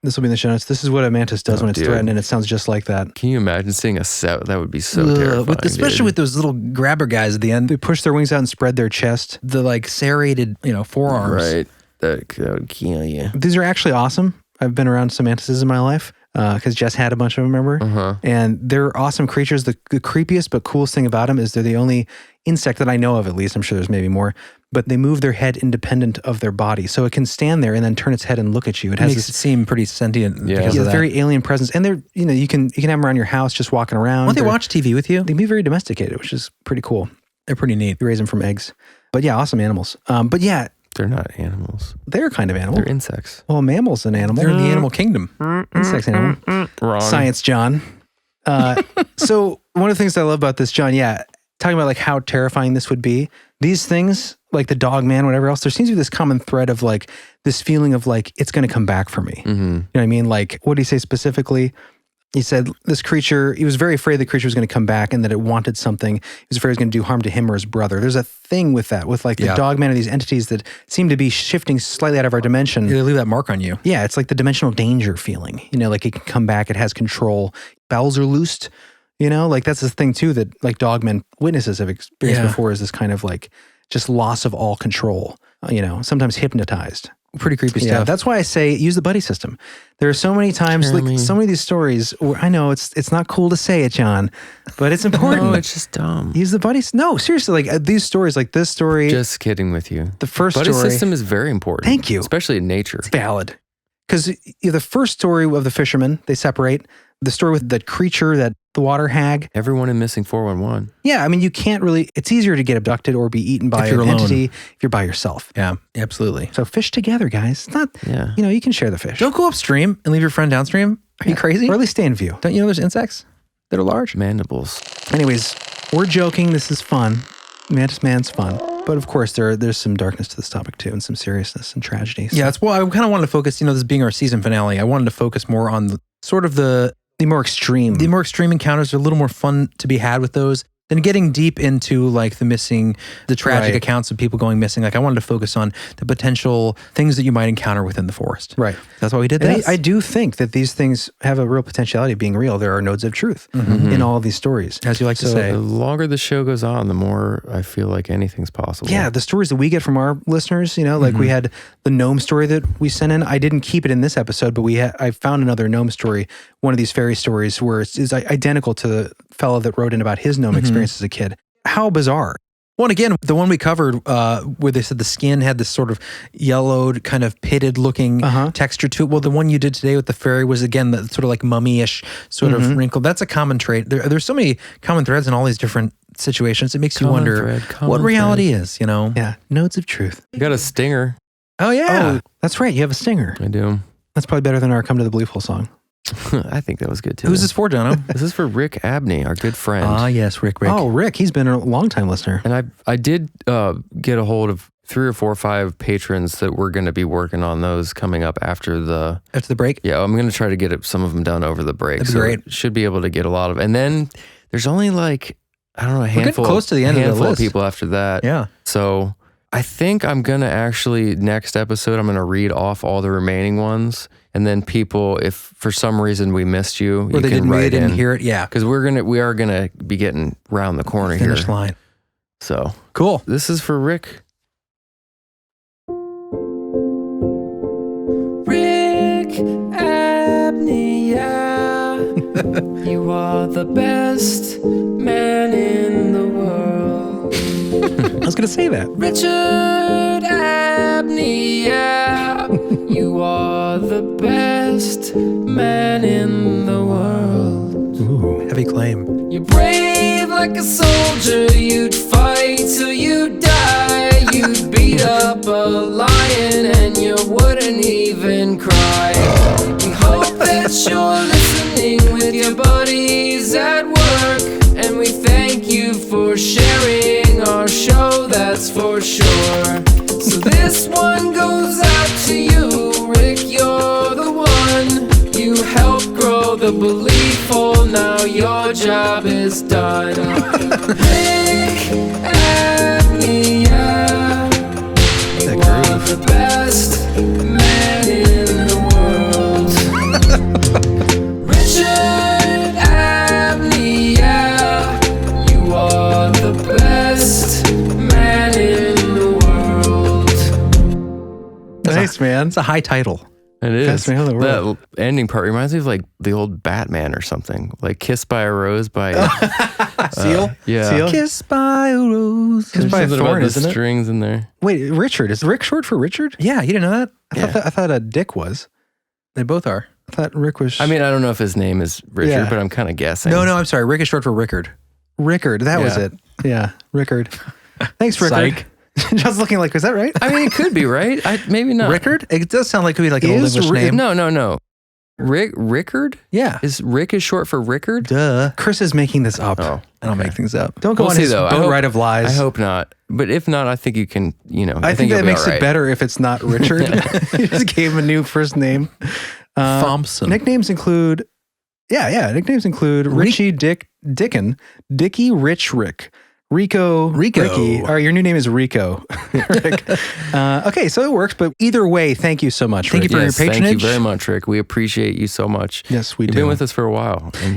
This will be in the show notes. This is what a mantis does when it's threatened, and it sounds just like that. Can you imagine seeing a set? That would be so terrifying. Especially with those little grabber guys at the end. They push their wings out and spread their chest. The like serrated, forearms. Right. That would kill you. These are actually awesome. I've been around some mantises in my life because Jess had a bunch of them, remember? And they're awesome creatures. The creepiest but coolest thing about them is they're the only insect that I know of, at least. I'm sure there's maybe more. But they move their head independent of their body. So it can stand there and then turn its head and look at you. It makes it seem pretty sentient because of that. Very alien presence. And they're, you can have them around your house just walking around. Won't they watch TV with you? They can be very domesticated, which is pretty cool. They're pretty neat. You raise them from eggs. But yeah, awesome animals. But yeah. They're not animals. They're kind of animal. They're insects. Well, a mammal's an animal. They're in the animal kingdom. Insects animal. Wrong. Science, John. So one of the things I love about this, John, talking about like how terrifying this would be. These things, like the dog man, whatever else, there seems to be this common thread of like this feeling of like, it's going to come back for me. You know what I mean? Like, what did he say specifically? He said this creature, he was very afraid the creature was going to come back and that it wanted something. He was afraid it was going to do harm to him or his brother. There's a thing with that, with like the dog man or these entities that seem to be shifting slightly out of our dimension. They leave that mark on you. Yeah, it's like the dimensional danger feeling. Like it can come back, it has control. Bowels are loosed. Like that's the thing too that like dogmen witnesses have experienced before, is this kind of like just loss of all control, sometimes hypnotized. Pretty creepy stuff. Yeah, that's why I say use the buddy system. There are so many times, like so many of these stories where I know it's not cool to say it, John, but it's important. No, it's just dumb. Use the buddies. No, seriously, like these stories, like this story. Just kidding with you. The first buddy story. system is very important. Thank you. Especially in nature. It's valid. Because the first story of the fisherman, they separate. The story with that creature, the water hag. Everyone in Missing 411. Yeah, I mean, you can't really, it's easier to get abducted or be eaten by an entity if you're by yourself. Yeah, absolutely. So fish together, guys. It's not, you can share the fish. Don't go upstream and leave your friend downstream. Are you crazy? Or at least stay in view. Don't you know there's insects that are large? Mandibles. Anyways, we're joking. This is fun. Mantis Man's fun. But of course, there's some darkness to this topic too, and some seriousness and tragedy. So. Yeah, that's why I kind of wanted to focus, this being our season finale, I wanted to focus more on the more extreme. The more extreme encounters are a little more fun to be had with those than getting deep into like the tragic accounts of people going missing. Like I wanted to focus on the potential things that you might encounter within the forest. Right. That's why we did this. I do think that these things have a real potentiality of being real. There are nodes of truth in all of these stories. As you like to say. The longer the show goes on, the more I feel like anything's possible. Yeah, the stories that we get from our listeners, like we had the gnome story that we sent in. I didn't keep it in this episode, but I found another gnome story, one of these fairy stories where it's identical to the fellow that wrote in about his gnome experience as a kid. How bizarre. Well, and again, the one we covered where they said the skin had this sort of yellowed, kind of pitted looking texture to it. Well, the one you did today with the fairy was, again, the sort of like mummy-ish sort of wrinkle. That's a common trait. There's so many common threads in all these different situations. It makes you wonder what reality is, Yeah, nodes of truth. You got a stinger. Oh, yeah. Oh, that's right. You have a stinger. I do. That's probably better than our Come to the Belieful song. I think that was good too. Who's this for, Jono? This is for Rick Abney, our good friend. Ah, yes, Rick. Oh, Rick. He's been a long-time listener. And I did get a hold of 3 or 4 or 5 patrons that we're going to be working on those coming up after the break. Yeah, I'm going to try to get some of them done over the break. That'd be great. Should be able to get a lot of. And then there's only like a handful. We're close to the end of the list. Of people after that. Yeah. So I think I'm going to actually next episode I'm going to read off all the remaining ones. And then people, if for some reason we missed you, or they didn't hear it, yeah, because we are gonna be getting around the corner here. Finish line. So cool. This is for Rick. Rick Abney, you are the best man in the world. I was gonna say that. Richard Abney, you are the best man in the world. Ooh, heavy claim. You're brave like a soldier, you'd fight till you die. You'd beat up a lion and you wouldn't even cry. We hope that you're listening with your buddies at work, and we thank you for sharing our show, that's for sure. So this one goes out to you. blow the belief hole. Now your job is done. Rick Apnea, you are the best man in the world. Richard Apnea, you are the best man in the world. Nice, man. It's a high title. It is. Best man in the world. That ending part reminds me of like the old Batman or something. Like Kissed by a Rose by Seal? yeah. Seal? Kiss by a rose. Kissed by a Something thorn, about the isn't it? strings in there. Wait, Richard. Is Rick short for Richard? Yeah, you didn't know that? I thought Dick was. They both are. I thought Rick was. I mean, I don't know if his name is Richard, Yeah. but I'm kind of guessing. No, I'm sorry. Rick is short for Rickard. Rickard. That was Yeah. it. Yeah, Rickard. Thanks, Rickard. Psych. Just looking like, was that right? I mean, it could be, right? Maybe not. Rickard? It does sound like it could be like an old Is English Rick- name. No. Rickard? Yeah. Rick is short for Rickard? Duh. Chris is making this up. Oh. I don't make things up. Don't go We'll on see, his though. boat ride of lies. I hope not. But if not, I think you can, I think you'll that be makes all right. it better if it's not Richard. You just gave him a new first name. Thompson. Nicknames include, nicknames include Richie, Dickon, Dickie, Rich, Rick, Rico, Ricky. All right, your new name is Rico. Rick. Okay, so it works, but either way, thank you so much. Thank Rick. you for your Yes, thank patronage. you very much, Rick. We appreciate you so much. Yes, we You've do. been with us for a while. And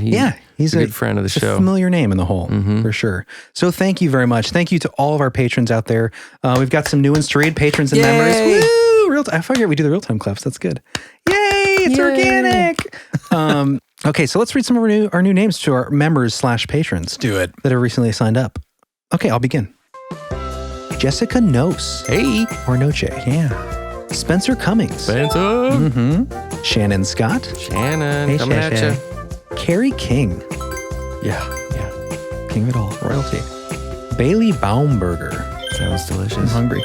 He's a good friend of the a show. familiar name in the whole, for sure. So thank you very much. Thank you to all of our patrons out there. We've got some new ones to read, patrons and members. Woo! I forget we do the real-time claps. That's good. Yay! It's organic. Okay, so let's read some of our new names to our members / patrons. Do it. That have recently signed up. Okay, I'll begin. Jessica Nose. Hey, Or Noche. Yeah. Spencer Cummings. Spencer. Shannon Scott. Shannon, Hey, coming at Shay. you. Carrie King. Yeah. King of it all. Royalty. Bailey Baumberger. Sounds delicious. I'm hungry.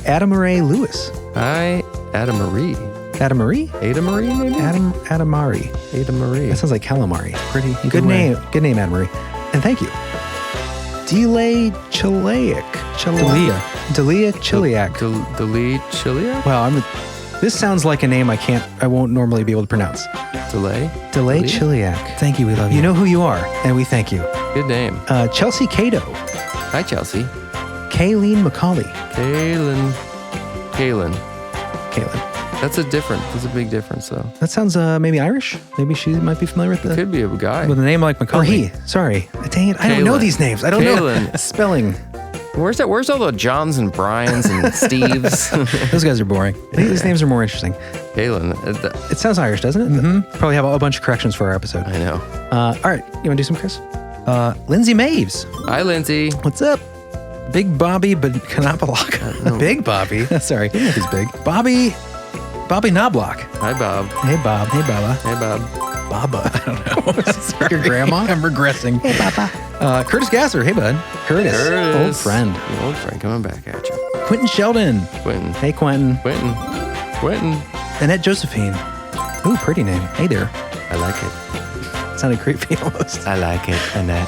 Adam Ray Lewis. Hi, Ada Marie. Adam Marie? Ada Marie, maybe? Adamari. Ada Marie. That sounds like calamari. Pretty Good name. Good name, Adam Marie. And thank you. Delay Chiliac. Delia Chiliac. Delay Chilia? Wow, this sounds like a name I won't normally be able to pronounce. Delay? Delay Chiliac. Thank you. We love you. You know who you are, and we thank you. Good name. Chelsea Cato. Hi, Chelsea. Kayleen McCauley. Kaylin. Kaylin. That's a big difference, though. That sounds maybe Irish. Maybe she might be familiar with Could be a guy. With a name like Or Macaulay. he. Sorry. Dang it. I don't know Kaylin. these names. I don't know Kaylin. spelling. Where's all the Johns and Bryans and Steves? Those guys are boring. These names are more interesting. Kaylin. It sounds Irish, doesn't it? Mm-hmm. Probably have a bunch of corrections for our episode. I know. All right. You want to do some, Chris? Lindsay Maves. Hi, Lindsay. What's up? Big Bobby, but Kanapalaka. Big Bobby. Sorry. He's big. Bobby Knobloch. Hi, Bob. Hey, Bob. Hey, Baba. Hey, Bob. Baba. I don't know. Sorry. Your grandma? I'm regressing. Hey, Baba. Curtis Gasser. Hey, bud. Curtis. Old friend. Your old friend coming back at you. Quentin Sheldon. Quentin. Hey, Quentin. Annette Josephine. Ooh, pretty name. Hey there. I like it. Sounded creepy almost. I like it, Annette.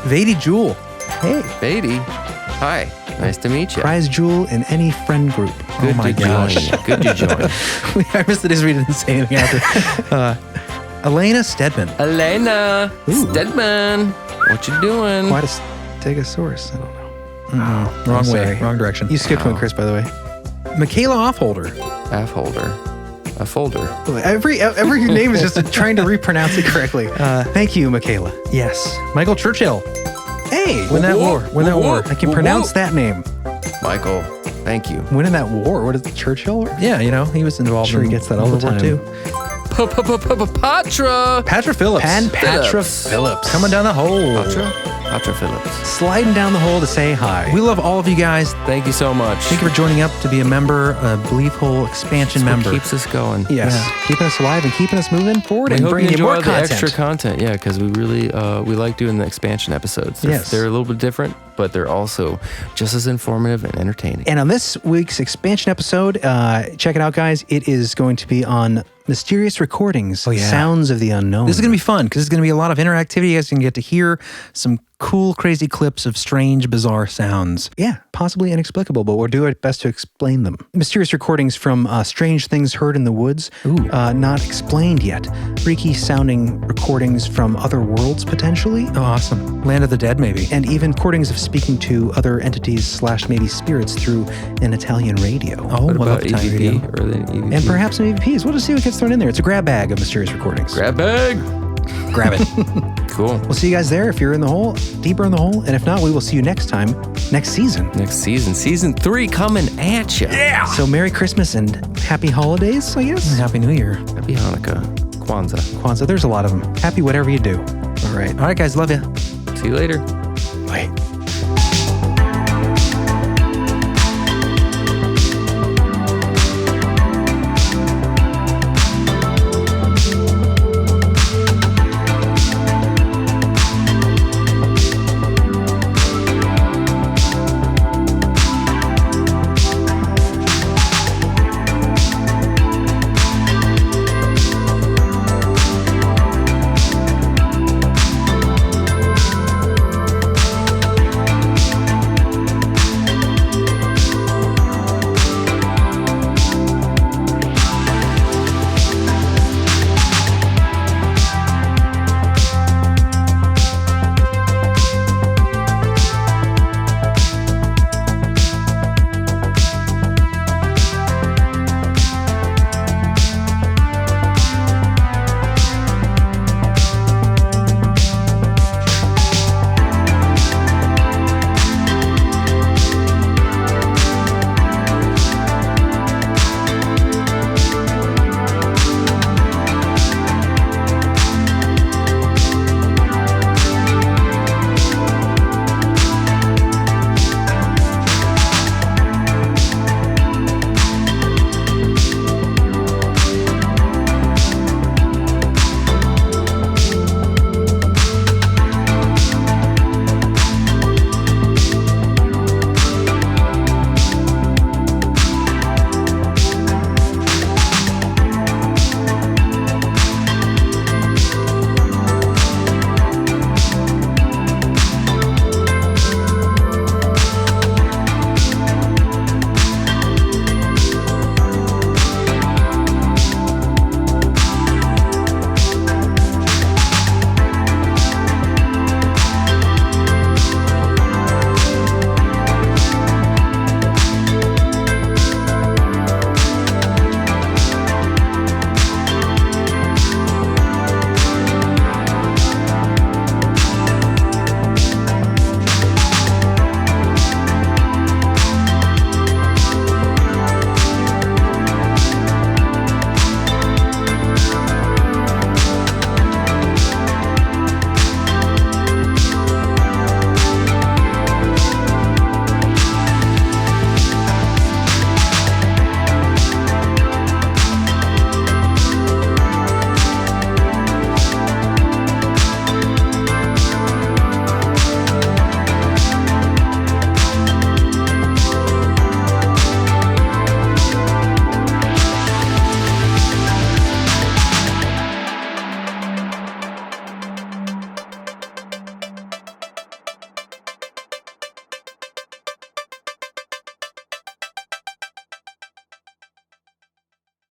Vady Jewel. Hey. Beatty. Hi. Nice to meet you. Prize jewel in any friend group. Good my to gosh. join. Good to join. I missed it as we didn't say anything after. Elena Stedman. Elena Stedman. What you doing? Quite a stegosaurus. I don't know. Wrong way. sorry. Wrong direction. You skipped one, Chris, by the way. Michaela Offholder. Half holder. A folder. Every name is just trying to repronounce it correctly. Thank you, Michaela. Yes. Michael Churchill. Hey, Win that war. Win that war. I can pronounce that name. Michael. Thank you. Winning that war. What is it, Churchill? Yeah, he was involved Sure, in he gets that all the World time. War II. Patra. Patra Phillips. Patra Phillips. Coming down the hole. Patra Phillips. Sliding down the hole to say hi. We love all of you guys. Thank you so much. Thank you for joining up to be a member, a Belief Hole expansion That's member. what keeps us going. Yes. Yeah. Keeping us alive and keeping us moving forward We and hope you bringing you enjoy more all the content. extra content. Yeah, because we really we like doing the expansion episodes. Yes. They're a little bit different, but they're also just as informative and entertaining. And on this week's expansion episode, check it out, guys. It is going to be on Mysterious recordings, Oh, yeah. sounds of the unknown. This is going to be fun because there's going to be a lot of interactivity. You guys can get to hear some cool, crazy clips of strange, bizarre sounds. Yeah, possibly inexplicable, but we'll do our best to explain them. Mysterious recordings from strange things heard in the woods, not explained yet. Freaky sounding recordings from other worlds, potentially. Oh, awesome. Land of the Dead, maybe. And even recordings of speaking to other entities / maybe spirits through an Italian radio. Oh, What I love about Italian EVP? radio. Or the EVP? And perhaps some EVPs. We'll just see what gets thrown in there. It's a grab bag of mysterious recordings. Grab bag. Grab it. Cool. We'll see you guys there if you're in the hole, deeper in the hole. And if not, we will see you next time, next season. Next season. Season 3 coming at you. Yeah. So Merry Christmas and Happy Holidays, I guess. Happy New Year. Happy Hanukkah. Kwanzaa. Kwanzaa, there's a lot of them. Happy whatever you do. All right. All right, guys. Love you. See you later. Bye.